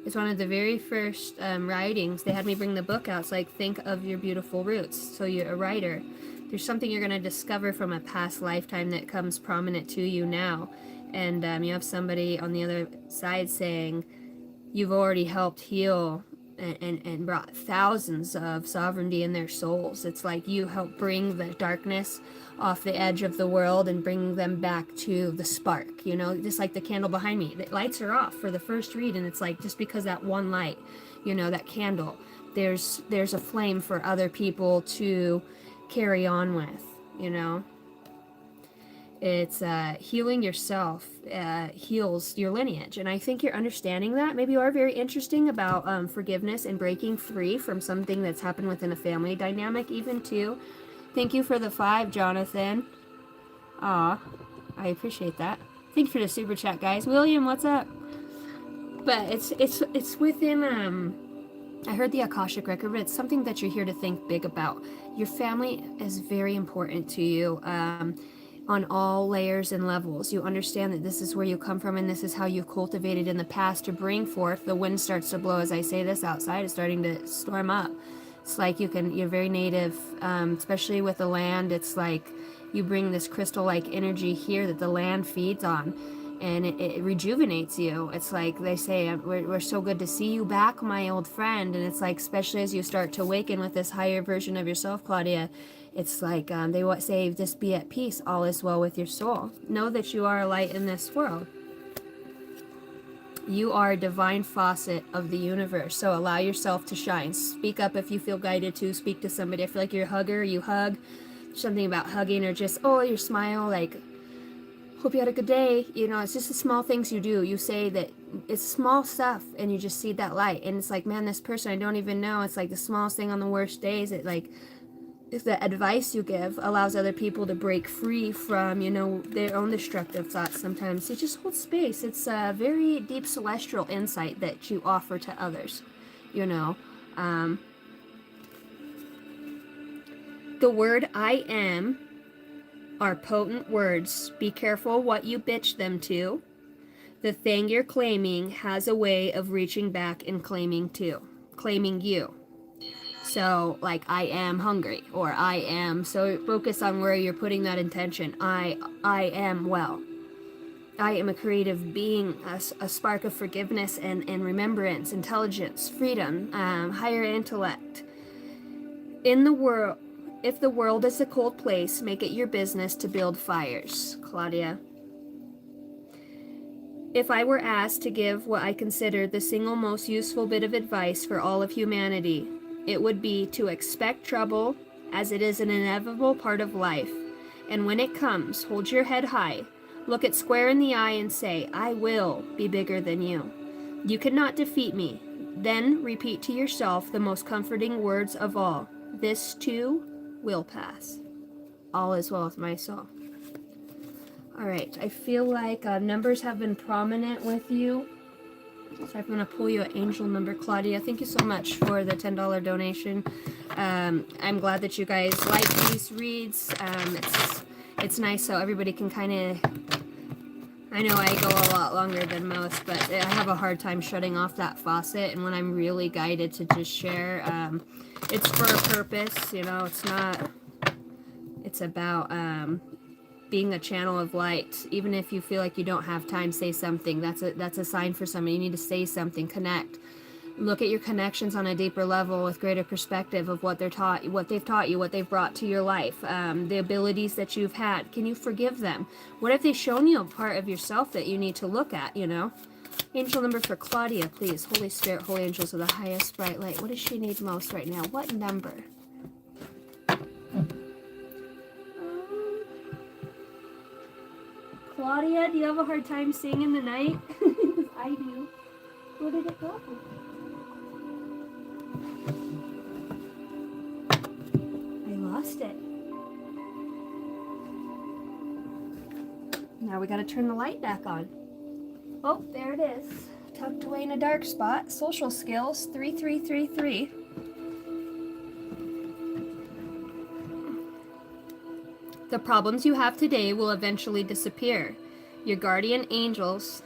It's one of the very first writings. They had me bring the book out. It's like, think of your beautiful roots. So you're a writer. There's something you're going to discover from a past lifetime that comes prominent to you now. And you have somebody on the other side saying, you've already helped heal and brought thousands of sovereignty in their souls. It's like you help bring the darkness off the edge of the world and bring them back to the spark, you know, just like the candle behind me. The lights are off for the first read, and it's like just because that one light, you know, that candle, there's a flame for other people to carry on with, you know. It's healing yourself heals your lineage. And I think you're understanding that. Maybe you are very interesting about forgiveness and breaking free from something that's happened within a family dynamic even too. Thank you for the 5, Jonathan. Aw, I appreciate that. Thank you for the super chat, guys. William, what's up? But it's within I heard the Akashic record, but it's something that you're here to think big about. Your family is very important to you on all layers and levels. You understand that this is where you come from and this is how you've cultivated in the past to bring forth. The wind starts to blow as I say this outside. It's starting to storm up. It's like you're very native, especially with the land. It's like you bring this crystal-like energy here that the land feeds on. And it rejuvenates you. It's like they say, we're so good to see you back, my old friend. And it's like, especially as you start to awaken with this higher version of yourself, Claudia, it's like they say, just be at peace. All is well with your soul. Know that you are a light in this world. You are a divine faucet of the universe. So allow yourself to shine. Speak up if you feel guided to. Speak to somebody. I feel like you're a hugger. You hug. Something about hugging or just, your smile, like, hope you had a good day. You know, it's just the small things you do. You say that it's small stuff and you just see that light. And it's like, man, this person I don't even know. It's like the smallest thing on the worst days. It like, if the advice you give allows other people to break free from, their own destructive thoughts sometimes. You just hold space. It's a very deep celestial insight that you offer to others, The word I am are potent words. Be careful what you bitch them to. The thing you're claiming has a way of reaching back and claiming you. So, like, I am hungry, or I am, so focus on where you're putting that intention. I am well. I am a creative being, a spark of forgiveness and remembrance, intelligence, freedom, higher intellect. In the world, if the world is a cold place, make it your business to build fires. Claudia. If I were asked to give what I consider the single most useful bit of advice for all of humanity, it would be to expect trouble, as it is an inevitable part of life. And when it comes, hold your head high, look it square in the eye and say, I will be bigger than you. You cannot defeat me. Then repeat to yourself the most comforting words of all. This too will pass. All is well with my soul. All right, I feel like numbers have been prominent with you. So I'm going to pull you an angel number, Claudia. Thank you so much for the $10 donation. I'm glad that you guys like these reads. It's nice so everybody can kind of... I know I go a lot longer than most, but I have a hard time shutting off that faucet. And when I'm really guided to just share, it's for a purpose, it's not... It's about being a channel of light. Even if you feel like you don't have time, say something. That's a sign for somebody. You need to say something. Connect. Look at your connections on a deeper level with greater perspective of what they've taught you, what they've brought to your life, the abilities that you've had. Can you forgive them? What if they've shown you a part of yourself that you need to look at, Angel number for Claudia, please. Holy Spirit, holy angels of the highest bright light. What does she need most right now? What number? Claudia, do you have a hard time seeing in the night? I do. Where did it go? I lost it. Now we gotta turn the light back on. Oh, there it is. Tucked away in a dark spot. Social skills, 3333. The problems you have today will eventually disappear. Your guardian angels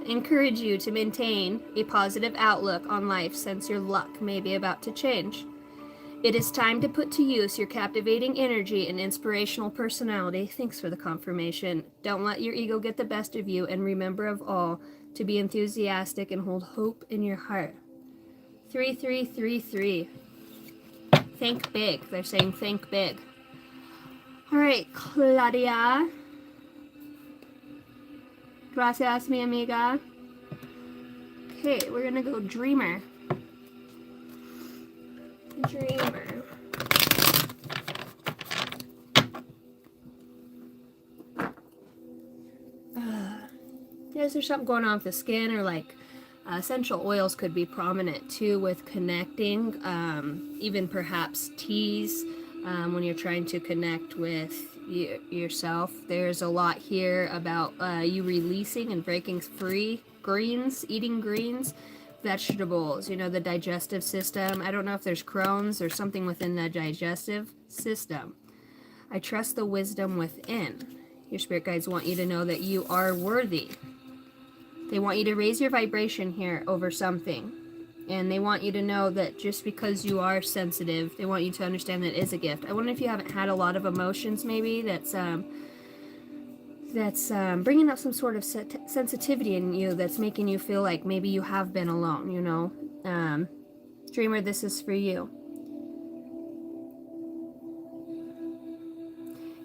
encourage you to maintain a positive outlook on life since your luck may be about to change. It is time to put to use your captivating energy and inspirational personality. Thanks for the confirmation. Don't let your ego get the best of you, and remember of all to be enthusiastic and hold hope in your heart. 3333. Think big. They're saying think big. All right, Claudia. Gracias, mi amiga. Okay, we're gonna go Dreamer. Dreamer. Is there something going on with the skin, or like essential oils could be prominent too with connecting, even perhaps teas when you're trying to connect with yourself. There's a lot here about you releasing and breaking free greens, eating greens, vegetables, you know, the digestive system. I don't know if there's Crohn's or something within the digestive system. I trust the wisdom within. Your spirit guides want you to know that you are worthy. They want you to raise your vibration here over something. And they want you to know that just because you are sensitive, they want you to understand that it is a gift. I wonder if you haven't had a lot of emotions maybe that's bringing up some sort of sensitivity in you that's making you feel like maybe you have been alone, you know. Dreamer, this is for you.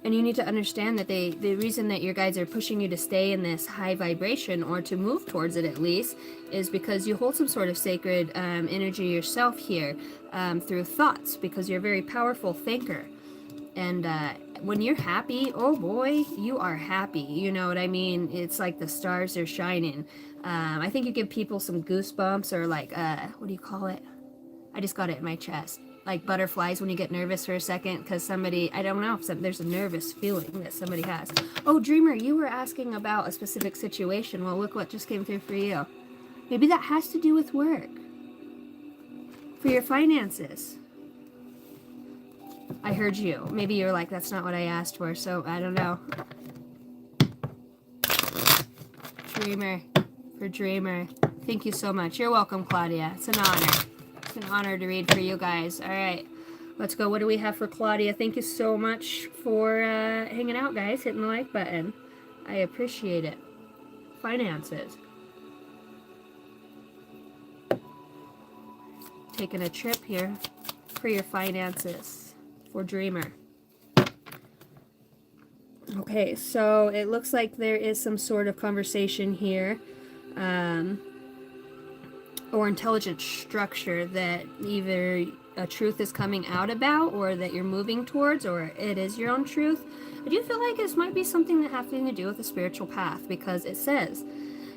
And you need to understand that the reason that your guides are pushing you to stay in this high vibration, or to move towards it at least, is because you hold some sort of sacred energy yourself here through thoughts, because you're a very powerful thinker. And when you're happy, oh boy, you are happy. You know what I mean? It's like the stars are shining. I think you give people some goosebumps, or like, what do you call it? I just got it in my chest. Like butterflies when you get nervous for a second because somebody, I don't know, if there's a nervous feeling that somebody has. Oh, Dreamer, you were asking about a specific situation. Well, look what just came through for you. Maybe that has to do with work. For your finances. I heard you. Maybe you're like, that's not what I asked for, so I don't know. Dreamer. For Dreamer. Thank you so much. You're welcome, Claudia. It's an honor. An honor to read for you guys. All right, let's go. What do we have for Claudia? Thank you so much for hanging out, guys, hitting the like button. I appreciate it. Finances. Taking a trip here for your finances for Dreamer. Okay, so it looks like there is some sort of conversation here. Or intelligent structure that either a truth is coming out about, or that you're moving towards, or it is your own truth. I do feel like this might be something that has to do with the spiritual path, because it says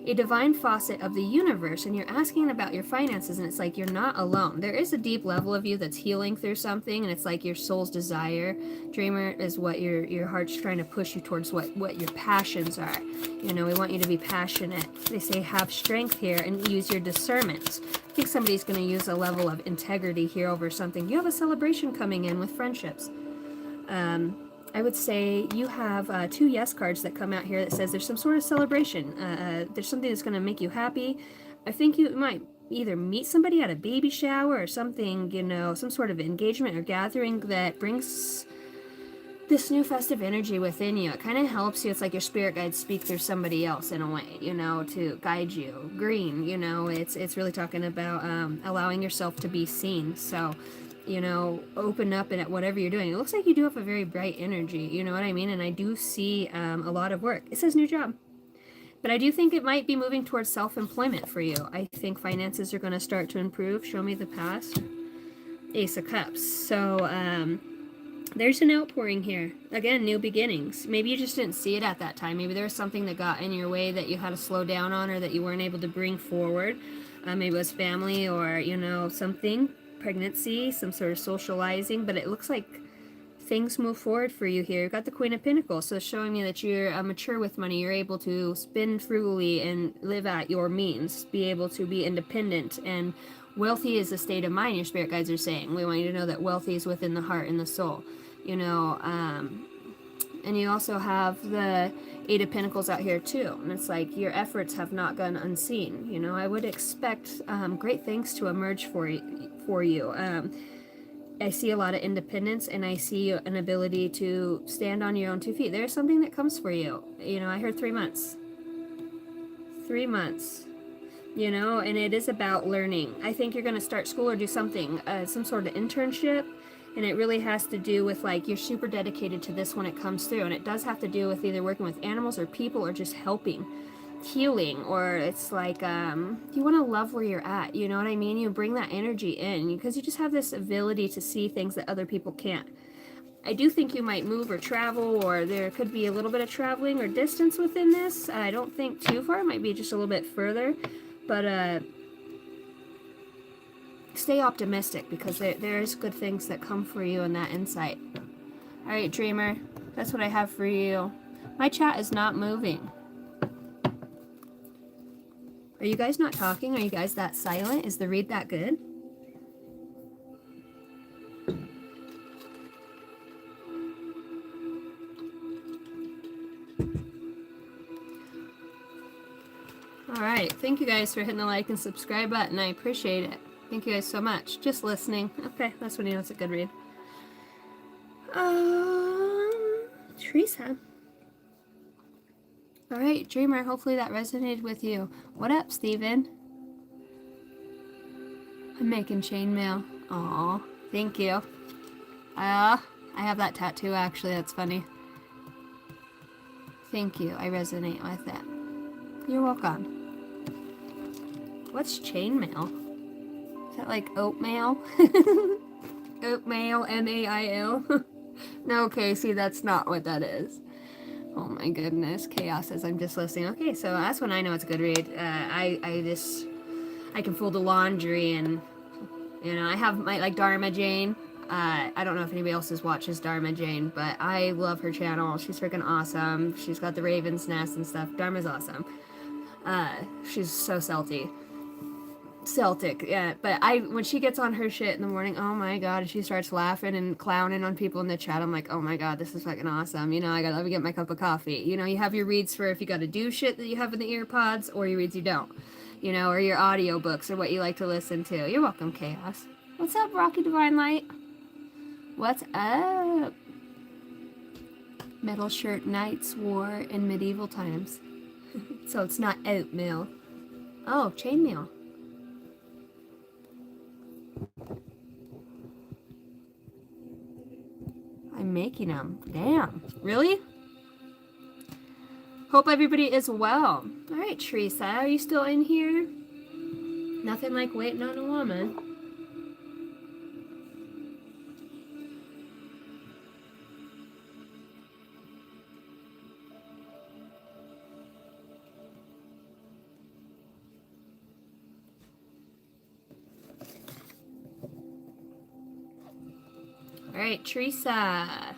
a divine faucet of the universe, and you're asking about your finances, and it's like you're not alone. There is a deep level of you that's healing through something, and it's like your soul's desire. Dreamer is what your heart's trying to push you towards, what your passions are. You know, we want you to be passionate. They say have strength here and use your discernment. I think somebody's going to use a level of integrity here over something. You have a celebration coming in with friendships. I would say you have 2 yes cards that come out here that says there's some sort of celebration. There's something that's going to make you happy. I think you might either meet somebody at a baby shower or something, you know, some sort of engagement or gathering that brings this new festive energy within you. It kind of helps you. It's like your spirit guides speak through somebody else in a way, you know, to guide you. Green, you know, it's really talking about allowing yourself to be seen. So, you know, open up and at whatever you're doing. It looks like you do have a very bright energy, you know what I mean? And I do see a lot of work. It says new job. But I do think it might be moving towards self-employment for you. I think finances are going to start to improve. Show me the past. Ace of Cups. So, there's an outpouring here. Again, new beginnings. Maybe you just didn't see it at that time. Maybe there was something that got in your way that you had to slow down on, or that you weren't able to bring forward. Maybe it was family, or, you know, something. Pregnancy, some sort of socializing. But it looks like things move forward for you here. You've got the Queen of Pentacles, so it's showing me that you're mature with money. You're able to spend frugally and live at your means. Be able to be independent, and wealthy is a state of mind, your spirit guides are saying. We want you to know that wealthy is within the heart and the soul. You know, and you also have the 8 of Pentacles out here too. And it's like your efforts have not gone unseen. You know, I would expect great things to emerge for you. I see a lot of independence, and I see an ability to stand on your own 2 feet. There's something that comes for you. You know, I heard 3 months. 3 months. You know, and it is about learning. I think you're going to start school or do something, some sort of internship. And it really has to do with, like, you're super dedicated to this when it comes through. And it does have to do with either working with animals or people, or just helping, healing. Or it's like, you want to love where you're at. You know what I mean? You bring that energy in because you just have this ability to see things that other people can't. I do think you might move or travel, or there could be a little bit of traveling or distance within this. I don't think too far. It might be just a little bit further. But stay optimistic, because there's good things that come for you in that insight. Alright, Dreamer. That's what I have for you. My chat is not moving. Are you guys not talking? Are you guys that silent? Is the read that good? Alright, thank you guys for hitting the like and subscribe button. I appreciate it. Thank you guys so much. Just listening. Okay, that's when you know it's a good read. Teresa. Alright, Dreamer, hopefully that resonated with you. What up, Steven? I'm making chainmail. Aw, thank you. I have that tattoo, actually. That's funny. Thank you. I resonate with that. You're welcome. What's chainmail? Is that like oatmeal? Oatmeal, M-A-I-L? No, Casey, that's not what that is. Oh my goodness. Chaos says I'm just listening. Okay, so that's when I know it's a good read. I can fold the laundry, and you know, I have my, like, Dharma Jane. I don't know if anybody else watches Dharma Jane, but I love her channel. She's freaking awesome. She's got the Raven's Nest and stuff. Dharma's awesome. She's so Celtic, yeah. But when she gets on her shit in the morning, oh my god, and she starts laughing and clowning on people in the chat, I'm like, oh my god, this is fucking awesome. You know, I gotta get my cup of coffee. You know, you have your reads for if you gotta do shit that you have in the ear pods, or your reads you don't. You know, or your audio books, or what you like to listen to. You're welcome, Chaos. What's up, Rocky Divine Light? What's up? Metal shirt knights wore in medieval times. So it's not oatmeal. Oh, chainmail. I'm making them. Damn. Really? Hope everybody is well. Alright, Teresa, are you still in here? Nothing like waiting on a woman. Alright, Teresa.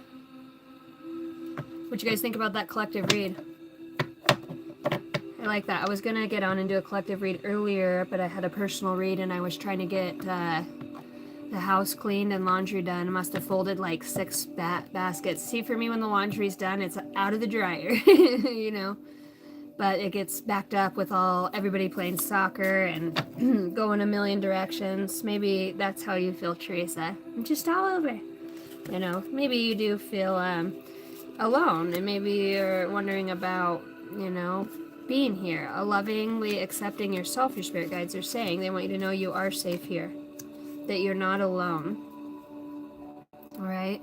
What you guys think about that collective read? I like that. I was gonna get on and do a collective read earlier, but I had a personal read and I was trying to get the house cleaned and laundry done. I must have folded like 6 baskets. See, for me, when the laundry's done, it's out of the dryer, you know. But it gets backed up with everybody playing soccer and going a million directions. Maybe that's how you feel, Teresa. I'm just all over. You know, maybe you do feel alone, and maybe you're wondering about, you know, being here, lovingly accepting yourself. Your spirit guides are saying they want you to know you are safe here, that you're not alone. All right.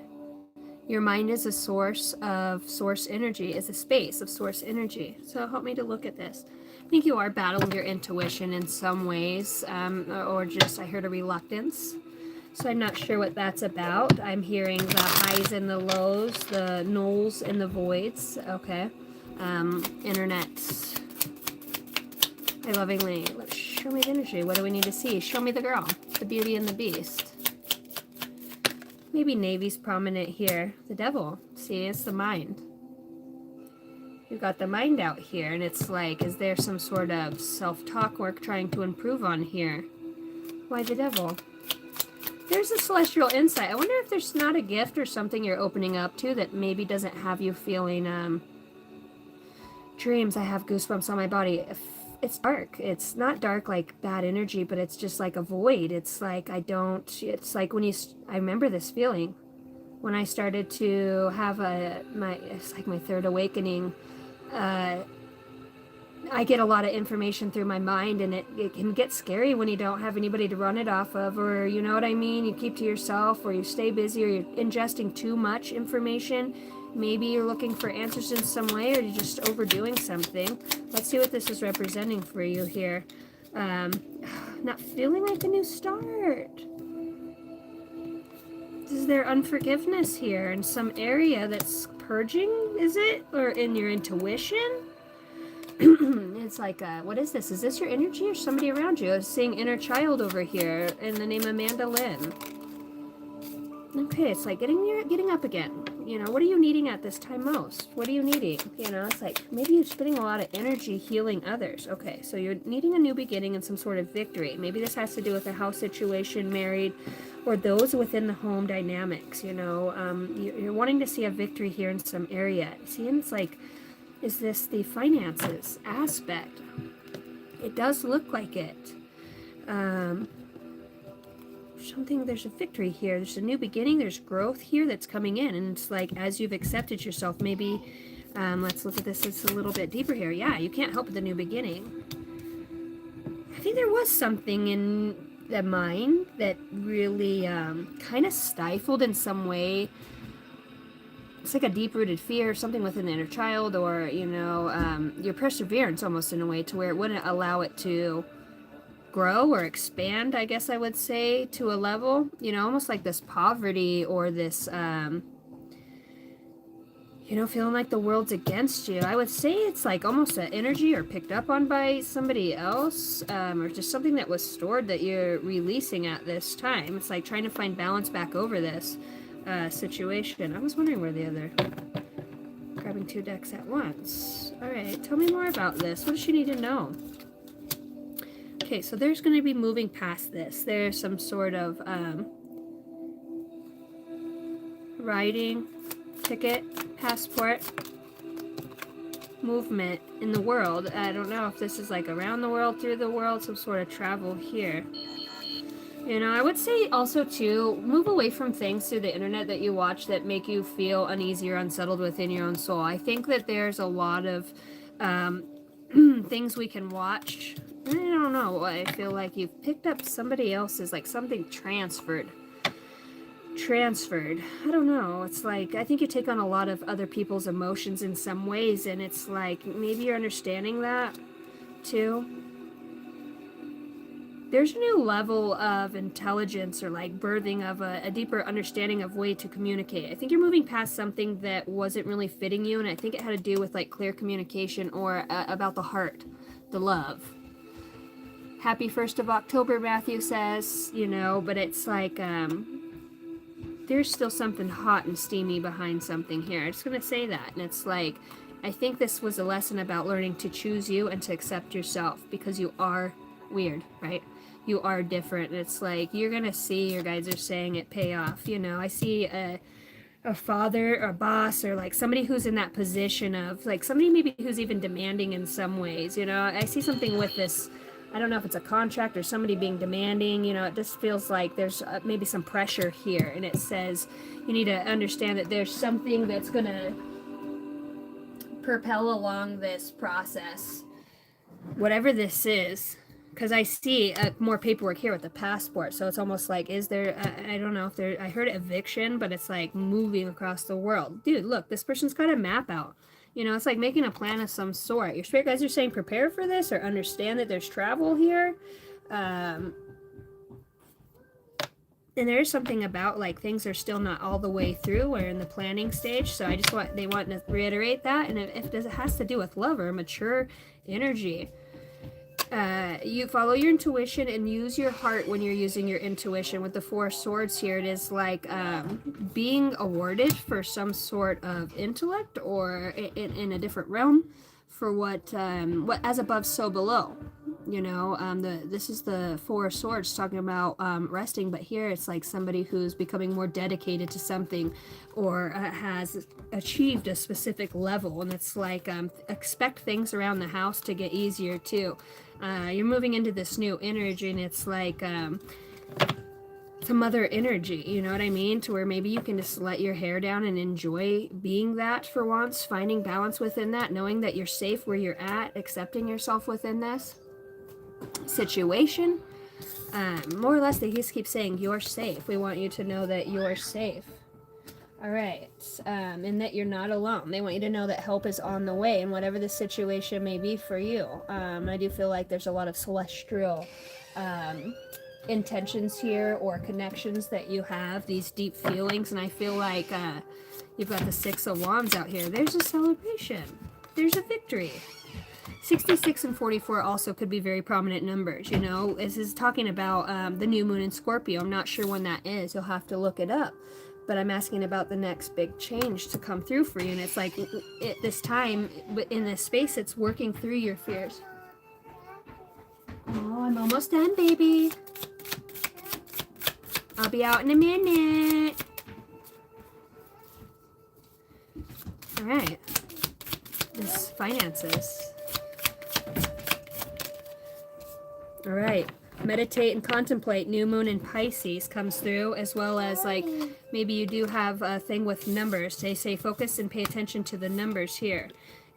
Your mind is a source of source energy, is a space of source energy. So help me to look at this. I think you are battling your intuition in some ways, or just, I heard a reluctance. So I'm not sure what that's about. I'm hearing the highs and the lows, the nulls and the voids. Okay. Internet. I lovingly, show me the energy. What do we need to see? Show me the girl, the beauty and the beast. Maybe Navy's prominent here. The devil. See, it's the mind. You've got the mind out here, and it's like, is there some sort of self-talk work trying to improve on here? Why the devil? There's a celestial insight. I wonder if there's not a gift or something you're opening up to that maybe doesn't have you feeling, dreams. I have goosebumps on my body. It's dark. It's not dark like bad energy, but it's just like a void. It's like it's like when I remember this feeling when I started to have it's like my third awakening. I get a lot of information through my mind, and it can get scary when you don't have anybody to run it off of, or you know what I mean, you keep to yourself, or you stay busy, or you're ingesting too much information. Maybe you're looking for answers in some way, or you're just overdoing something. Let's see what this is representing for you here. Not feeling like a new start. This is Is there unforgiveness here in some area that's purging, is it? Or in your intuition? It's like, what is this? Is this your energy or somebody around you? I was seeing inner child over here in the name Amanda Lynn. Okay, it's like getting up again. You know, what are you needing at this time most? What are you needing? You know, it's like maybe you're spending a lot of energy healing others. Okay, so you're needing a new beginning and some sort of victory. Maybe this has to do with a house situation, married, or those within the home dynamics. You know, you're wanting to see a victory here in some area. See, and it's like, is this the finances aspect? It does look like it. Something, there's a victory here, there's a new beginning, there's growth here that's coming in, and it's like as you've accepted yourself, maybe let's look at this a little bit deeper here. Yeah, you can't help but the new beginning. I think there was something in the mind that really kind of stifled in some way. It's like a deep-rooted fear, something within the inner child, or you know, your perseverance almost in a way to where it wouldn't allow it to grow or expand, I guess I would say, to a level, you know, almost like this poverty or this, you know, feeling like the world's against you. I would say it's like almost an energy or picked up on by somebody else, or just something that was stored that you're releasing at this time. It's like trying to find balance back over this situation. I was wondering where the other, grabbing 2 decks at once. All right, tell me more about this. What does she need to know? Okay, so there's going to be moving past this. There's some sort of riding, ticket, passport, movement in the world. I don't know if this is like around the world, through the world, some sort of travel here. You know, I would say also too, move away from things through the internet that you watch that make you feel uneasy or unsettled within your own soul. I think that there's a lot of things we can watch. I don't know. I feel like you've picked up somebody else's, like something transferred. I don't know. It's like, I think you take on a lot of other people's emotions in some ways, and it's like, maybe you're understanding that too. There's a new level of intelligence or like birthing of a deeper understanding of way to communicate. I think you're moving past something that wasn't really fitting you, and I think it had to do with like clear communication or about the heart, the love. Happy 1st of October, Matthew says, you know, but it's like, there's still something hot and steamy behind something here. I'm just going to say that. And it's like, I think this was a lesson about learning to choose you and to accept yourself, because you are weird, right? You are different. And it's like, you're going to see, your guides are saying it pay off. You know, I see a father or a boss or like somebody who's in that position of like somebody maybe who's even demanding in some ways. You know, I see something with this. I don't know if it's a contract or somebody being demanding, you know, it just feels like there's maybe some pressure here. And it says you need to understand that there's something that's going to propel along this process, whatever this is. Because I see more paperwork here with the passport. So it's almost like, is there, I don't know if there, I heard eviction, but it's like moving across the world. Dude, look, this person's got a map out. You know, it's like making a plan of some sort. Your spirit guides are saying prepare for this or understand that there's travel here. And there's something about like things are still not all the way through. We're in the planning stage. So I just they want to reiterate that. And if it has to do with love or mature energy, you follow your intuition and use your heart when you're using your intuition. With the 4 swords here, it is like being awarded for some sort of intellect or in a different realm for what as above so below. You know, this is the 4 swords talking about resting, but here it's like somebody who's becoming more dedicated to something or has achieved a specific level, and it's like expect things around the house to get easier too. You're moving into this new energy, and it's like it's a mother energy, you know what I mean? To where maybe you can just let your hair down and enjoy being that for once, finding balance within that, knowing that you're safe where you're at, accepting yourself within this situation. More or less, they just keep saying you're safe. We want you to know that you're safe. All right, and that you're not alone. They want you to know that help is on the way, and whatever the situation may be for you. I do feel like there's a lot of celestial intentions here or connections that you have, these deep feelings, and I feel like you've got the Six of Wands out here. There's a celebration. There's a victory. 66 and 44 also could be very prominent numbers, you know. This is talking about the new moon in Scorpio. I'm not sure when that is. You'll have to look it up. But I'm asking about the next big change to come through for you. And it's like, at this time, in this space, it's working through your fears. Oh, I'm almost done, baby. I'll be out in a minute. All right. This finances. All right. Meditate and contemplate. New moon in Pisces comes through, as well as like maybe you do have a thing with numbers. They say focus and pay attention to the numbers here,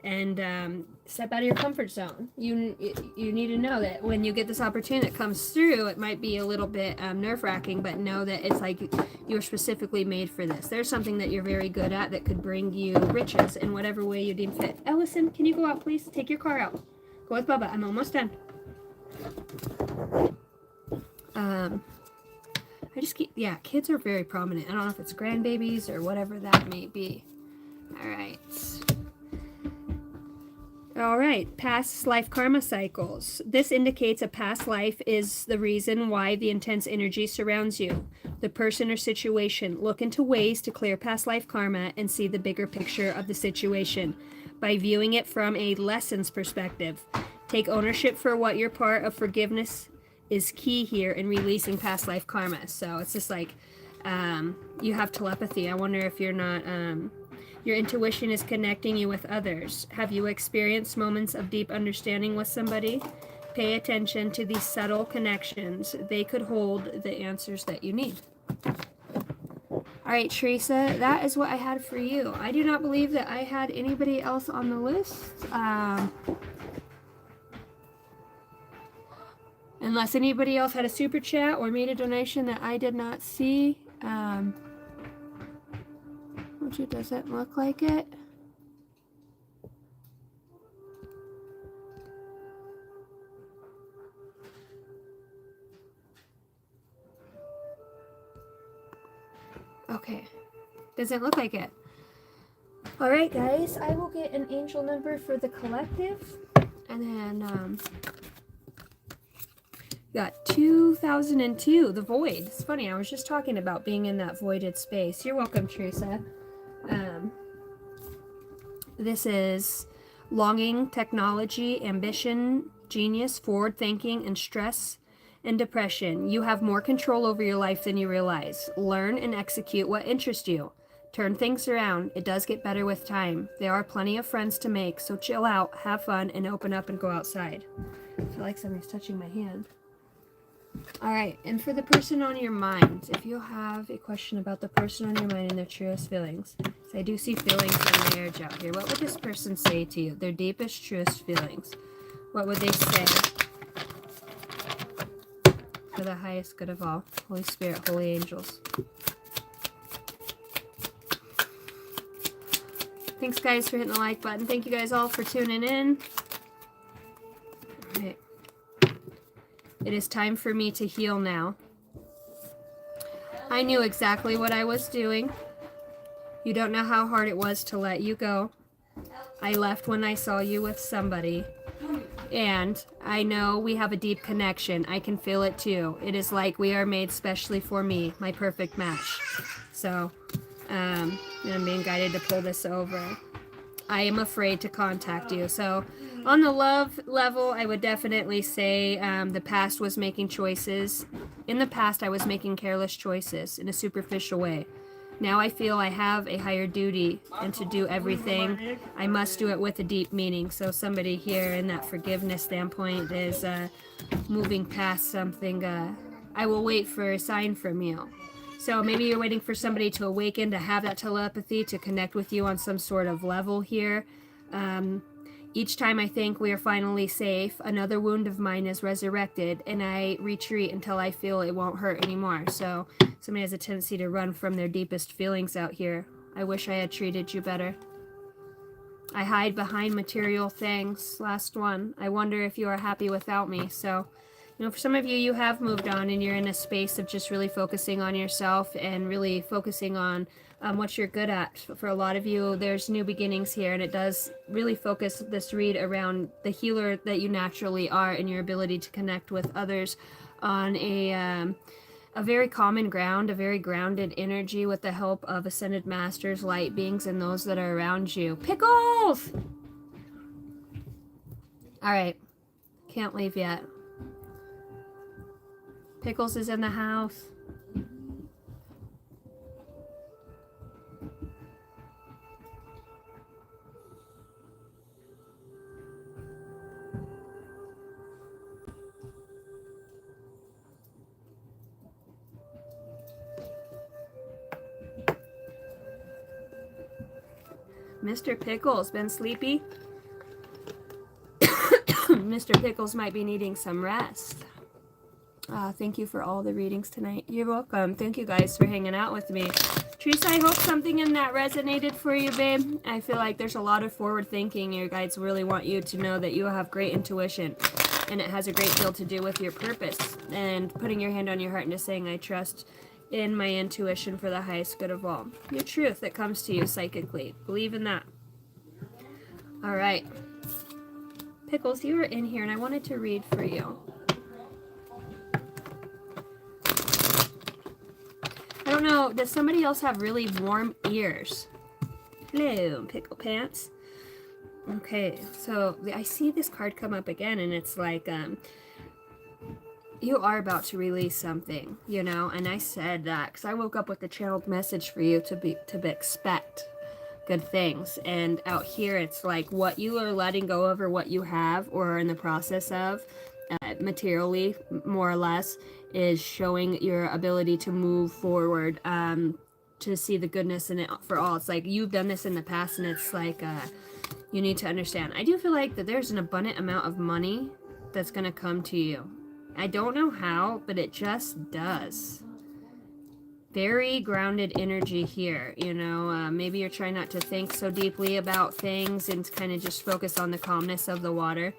and step out of your comfort zone. You need to know that when you get this opportunity that comes through, it might be a little bit nerve-wracking, but know that it's like you're specifically made for this. There's something that you're very good at that could bring you riches in whatever way you deem fit. Ellison, can you go out, please? Take your car out. Go with Bubba. I'm almost done. I just keep, yeah, kids are very prominent. I don't know if it's grandbabies or whatever that may be. All right, past life karma cycles. This indicates a past life is the reason why the intense energy surrounds you. The person or situation. Look into ways to clear past life karma and see the bigger picture of the situation by viewing it from a lessons perspective. Take ownership for what your part of forgiveness is key here in releasing past life karma. So it's just like you have telepathy. I wonder if you're not, your intuition is connecting you with others. Have you experienced moments of deep understanding with somebody? Pay attention to these subtle connections. They could hold the answers that you need. All right, Teresa, that is what I had for you. I do not believe that I had anybody else on the list. Unless anybody else had a super chat or made a donation that I did not see. Which it doesn't look like it. Okay. Doesn't look like it. Alright, guys. I will get an angel number for the collective. And then, got 2002, the void. It's funny, I was just talking about being in that voided space. You're welcome, Teresa. This is longing, technology, ambition, genius, forward thinking, and stress and depression. You have more control over your life than you realize. Learn and execute what interests you. Turn things around. It does get better with time. There are plenty of friends to make, so chill out, have fun, and open up and go outside. I feel like somebody's touching my hand. All right, and for the person on your mind, if you have a question about the person on your mind and their truest feelings, so I do see feelings and marriage out here. What would this person say to you? Their deepest, truest feelings. What would they say? For the highest good of all. Holy Spirit, holy angels. Thanks, guys, for hitting the like button. Thank you guys all for tuning in. All right. It is time for me to heal now. I knew exactly what I was doing. You don't know how hard it was to let you go. I left when I saw you with somebody. And I know we have a deep connection. I can feel it too. It is like we are made specially for me, my perfect match. So, I'm being guided to pull this over. I am afraid to contact you. So, on the love level, I would definitely say the past was making choices. In the past, I was making careless choices in a superficial way. Now I feel I have a higher duty, and to do everything, I must do it with a deep meaning. So somebody here in that forgiveness standpoint is moving past something. I will wait for a sign from you. So maybe you're waiting for somebody to awaken, to have that telepathy, to connect with you on some sort of level here. Each time I think we are finally safe, another wound of mine is resurrected, and I retreat until I feel it won't hurt anymore. So somebody has a tendency to run from their deepest feelings out here. I wish I had treated you better. I hide behind material things. Last one. I wonder if you are happy without me. So You know, for some of you, you have moved on and you're in a space of just really focusing on yourself and really focusing on what you're good at. For a lot of you, there's new beginnings here, and it does really focus this read around the healer that you naturally are and your ability to connect with others on a very common ground, a very grounded energy with the help of ascended masters, light beings, and those that are around you. Pickles! All right, can't leave yet. Pickles is in the house. Mr. Pickles, been sleepy? Mr. Pickles might be needing some rest. Thank you for all the readings tonight. You're welcome. Thank you guys for hanging out with me. Teresa, I hope something in that resonated for you, babe. I feel like there's a lot of forward thinking. Your guides really want you to know that you have great intuition, and it has a great deal to do with your purpose and putting your hand on your heart and just saying, I trust in my intuition for the highest good of all. Your truth that comes to you psychically. Believe in that. All right. Pickles, you were in here, and I wanted to read for you. I don't know, does somebody else have really warm ears? Hello, Pickle Pants. Okay, so I see this card come up again, and it's like, you are about to release something, you know, and I said that because I woke up with a channeled message for you to expect good things, and out here it's like what you are letting go of or what you have or are in the process of, materially, more or less, is showing your ability to move forward, to see the goodness in it for all. It's like you've done this in the past, and it's like you need to understand. I do feel like that there's an abundant amount of money that's going to come to you. I don't know how, but it just does. Very grounded energy here, you know. Maybe you're trying not to think so deeply about things and kind of just focus on the calmness of the water.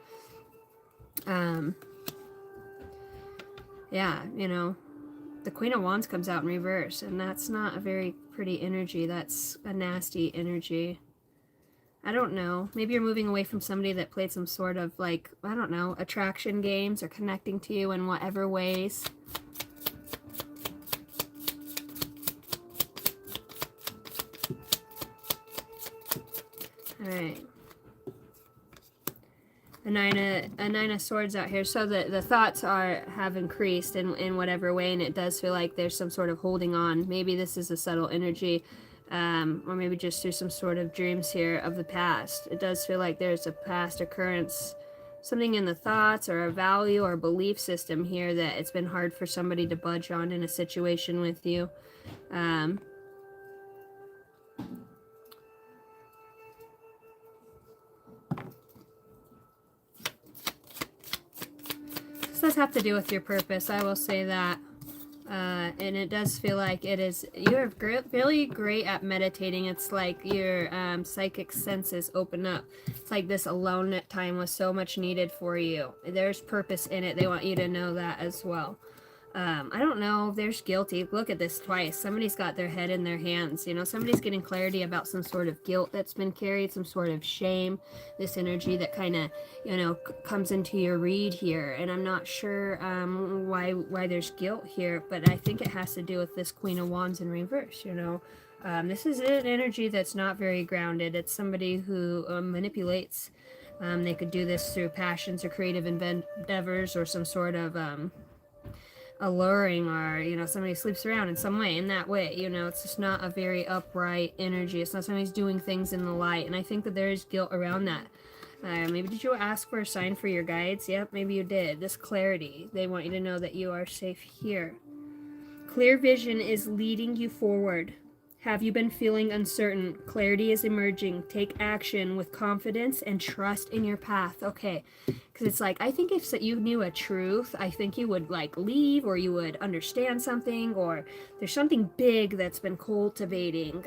Yeah, you know, the Queen of Wands comes out in reverse, and that's not a very pretty energy. That's a nasty energy. I don't know. Maybe you're moving away from somebody that played some sort of, like, I don't know, attraction games or connecting to you in whatever ways. All right. A nine of swords out here. So the thoughts have increased in whatever way, and it does feel like there's some sort of holding on. Maybe this is a subtle energy, or maybe just through some sort of dreams here of the past. It does feel like there's a past occurrence, something in the thoughts or a value or belief system here that it's been hard for somebody to budge on in a situation with you. This does have to do with your purpose, I will say that. And it does feel like you're really great at meditating. It's like your psychic senses open up. It's like this alone time was so much needed for you. There's purpose in it. They want you to know that as well. I don't know. There's guilty. Look at this twice. Somebody's got their head in their hands. You know, somebody's getting clarity about some sort of guilt that's been carried, some sort of shame. This energy that kind of, you know, comes into your read here. And I'm not sure why there's guilt here, but I think it has to do with this Queen of Wands in reverse, you know. This is an energy that's not very grounded. It's somebody who manipulates. They could do this through passions or creative endeavors or some sort of alluring, or, you know, somebody sleeps around in some way, in that way, you know. It's just not a very upright energy. It's not somebody's doing things in the light, and I think that there is guilt around that. Maybe did you ask for a sign for your guides? Yep, maybe you did. This clarity, they want you to know that you are safe here. Clear vision is leading you forward. Have you been feeling uncertain? Clarity is emerging. Take action with confidence and trust in your path. Okay, because it's like, I think if you knew a truth, I think you would like leave, or you would understand something, or there's something big that's been cultivating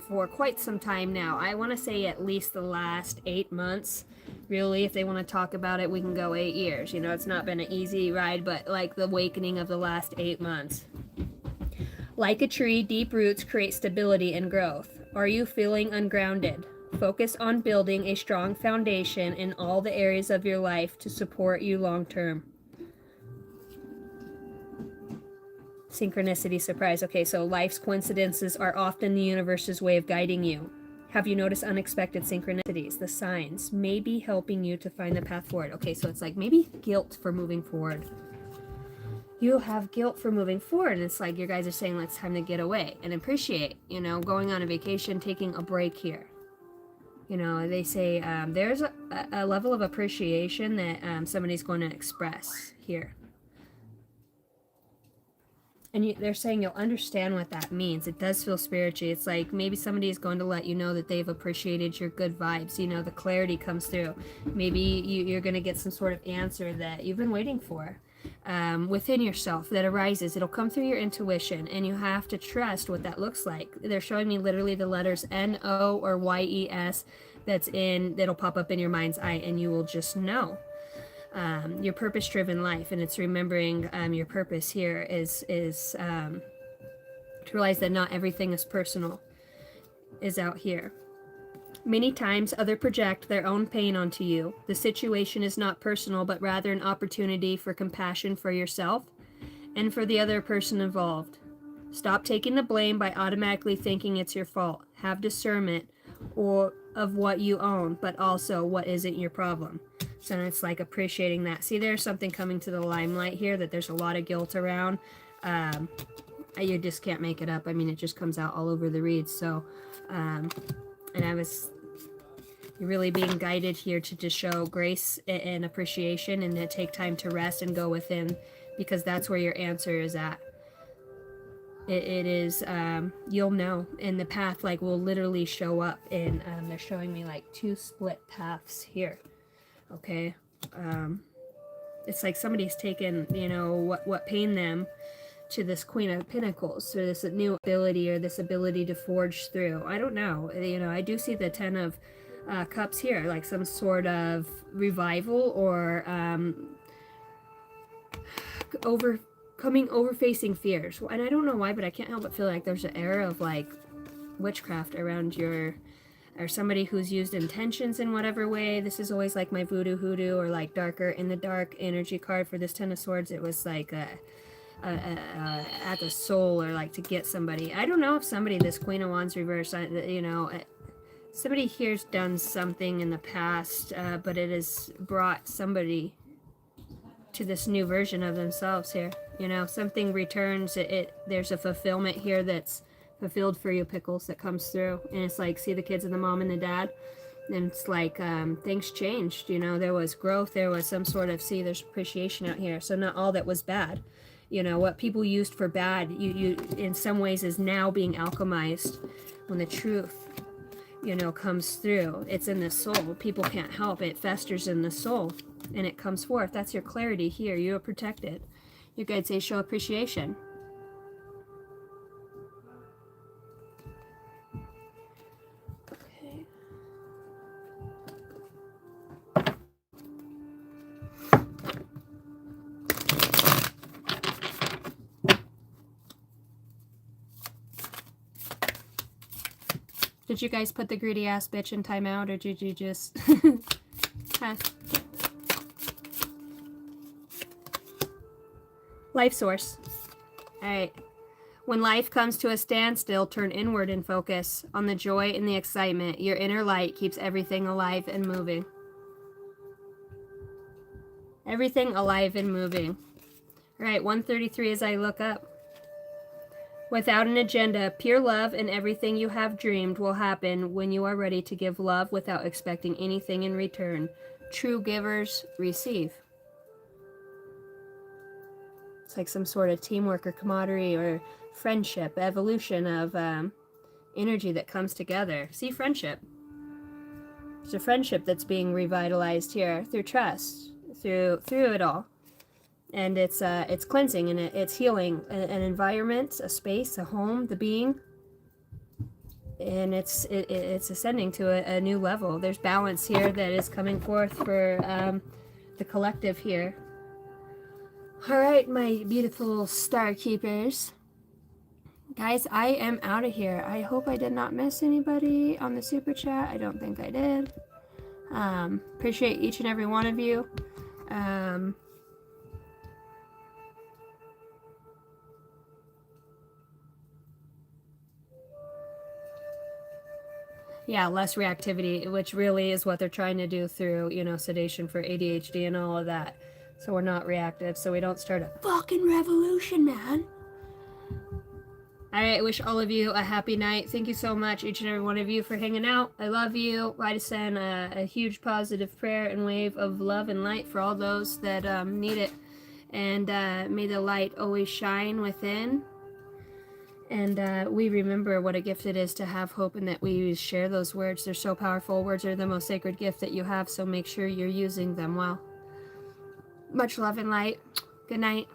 for quite some time now. I want to say at least the last 8 months. Really, if they want to talk about it, we can go 8 years. You know, it's not been an easy ride, but like the awakening of the last 8 months. Like a tree, deep roots create stability and growth. Are you feeling ungrounded? Focus on building a strong foundation in all the areas of your life to support you long term. Synchronicity, surprise. Okay, so life's coincidences are often the universe's way of guiding you. Have you noticed unexpected synchronicities? The signs may be helping you to find the path forward. Okay, so it's like maybe guilt for moving forward. You have guilt for moving forward, and it's like your guys are saying, it's time to get away and appreciate, you know, going on a vacation, taking a break here. You know, they say there's a level of appreciation that somebody's going to express here. And they're saying you'll understand what that means. It does feel spiritual. It's like maybe somebody is going to let you know that they've appreciated your good vibes. You know, the clarity comes through. Maybe you're going to get some sort of answer that you've been waiting for within yourself that arises. It'll come through your intuition, and you have to trust what that looks like. They're showing me literally the letters N-O or Y-E-S that'll pop up in your mind's eye, and you will just know. Your purpose-driven life, and it's remembering your purpose here is to realize that not everything is personal is out here. Many times others project their own pain onto you. The situation is not personal, but rather an opportunity for compassion for yourself and for the other person involved. Stop taking the blame by automatically thinking it's your fault. Have discernment of what you own, but also what isn't your problem. So it's like appreciating that. See, there's something coming to the limelight here that there's a lot of guilt around. You just can't make it up. I mean, it just comes out all over the reads. So, you're really being guided here to just show grace and appreciation, and to take time to rest and go within, because that's where your answer is at. It is, you'll know, and the path like will literally show up, and they're showing me like 2 split paths here. Okay, it's like somebody's taken, you know, what pained them to this Queen of Pentacles, so this new ability or this ability to forge through. I don't know, you know, I do see the 10 of Cups here, like some sort of revival or over-facing fears. And I don't know why, but I can't help but feel like there's an era of like witchcraft around or somebody who's used intentions in whatever way. This is always like my voodoo hoodoo, or like darker in the dark energy card for this 10 of Swords. It was like at the soul, or like to get somebody. I don't know if this Queen of Wands reverse, you know, somebody here's done something in the past, but it has brought somebody to this new version of themselves here. You know, something returns. There's a fulfillment here that's fulfilled for you, Pickles, that comes through. And it's like, see the kids and the mom and the dad, and it's like things changed. You know, there was growth, there was some sort of, there's appreciation out here. So not all that was bad. You know, what people used for bad, you in some ways is now being alchemized when the truth, you know, comes through. It's in the soul. People can't help it. Festers in the soul, and it comes forth. That's your clarity here. You are protected. Your guides say show appreciation. Okay. Did you guys put the greedy ass bitch in timeout, or did you just... Huh. Life source. Alright. When life comes to a standstill, turn inward and focus on the joy and the excitement. Your inner light keeps everything alive and moving. Everything alive and moving. Alright, 133 as I look up. Without an agenda, pure love and everything you have dreamed will happen when you are ready to give love without expecting anything in return. True givers receive. It's like some sort of teamwork or camaraderie or friendship, evolution of energy that comes together. See, friendship. It's a friendship that's being revitalized here through trust, through it all. And it's cleansing, and it's healing an environment, a space, a home, the being. and it's ascending to a new level. There's balance here that is coming forth for the collective here. All right, my beautiful star keepers. Guys, I am out of here. I hope I did not miss anybody on the super chat. I don't think I did. Appreciate each and every one of you. Yeah, less reactivity, which really is what they're trying to do through, you know, sedation for ADHD and all of that. So we're not reactive, so we don't start a fucking revolution, man. All right, I wish all of you a happy night. Thank you so much, each and every one of you, for hanging out. I love you. I just send a huge positive prayer and wave of love and light for all those that need it. And may the light always shine within. And we remember what a gift it is to have hope, and that we share those words. They're so powerful. Words are the most sacred gift that you have, so make sure you're using them well. Much love and light. Good night.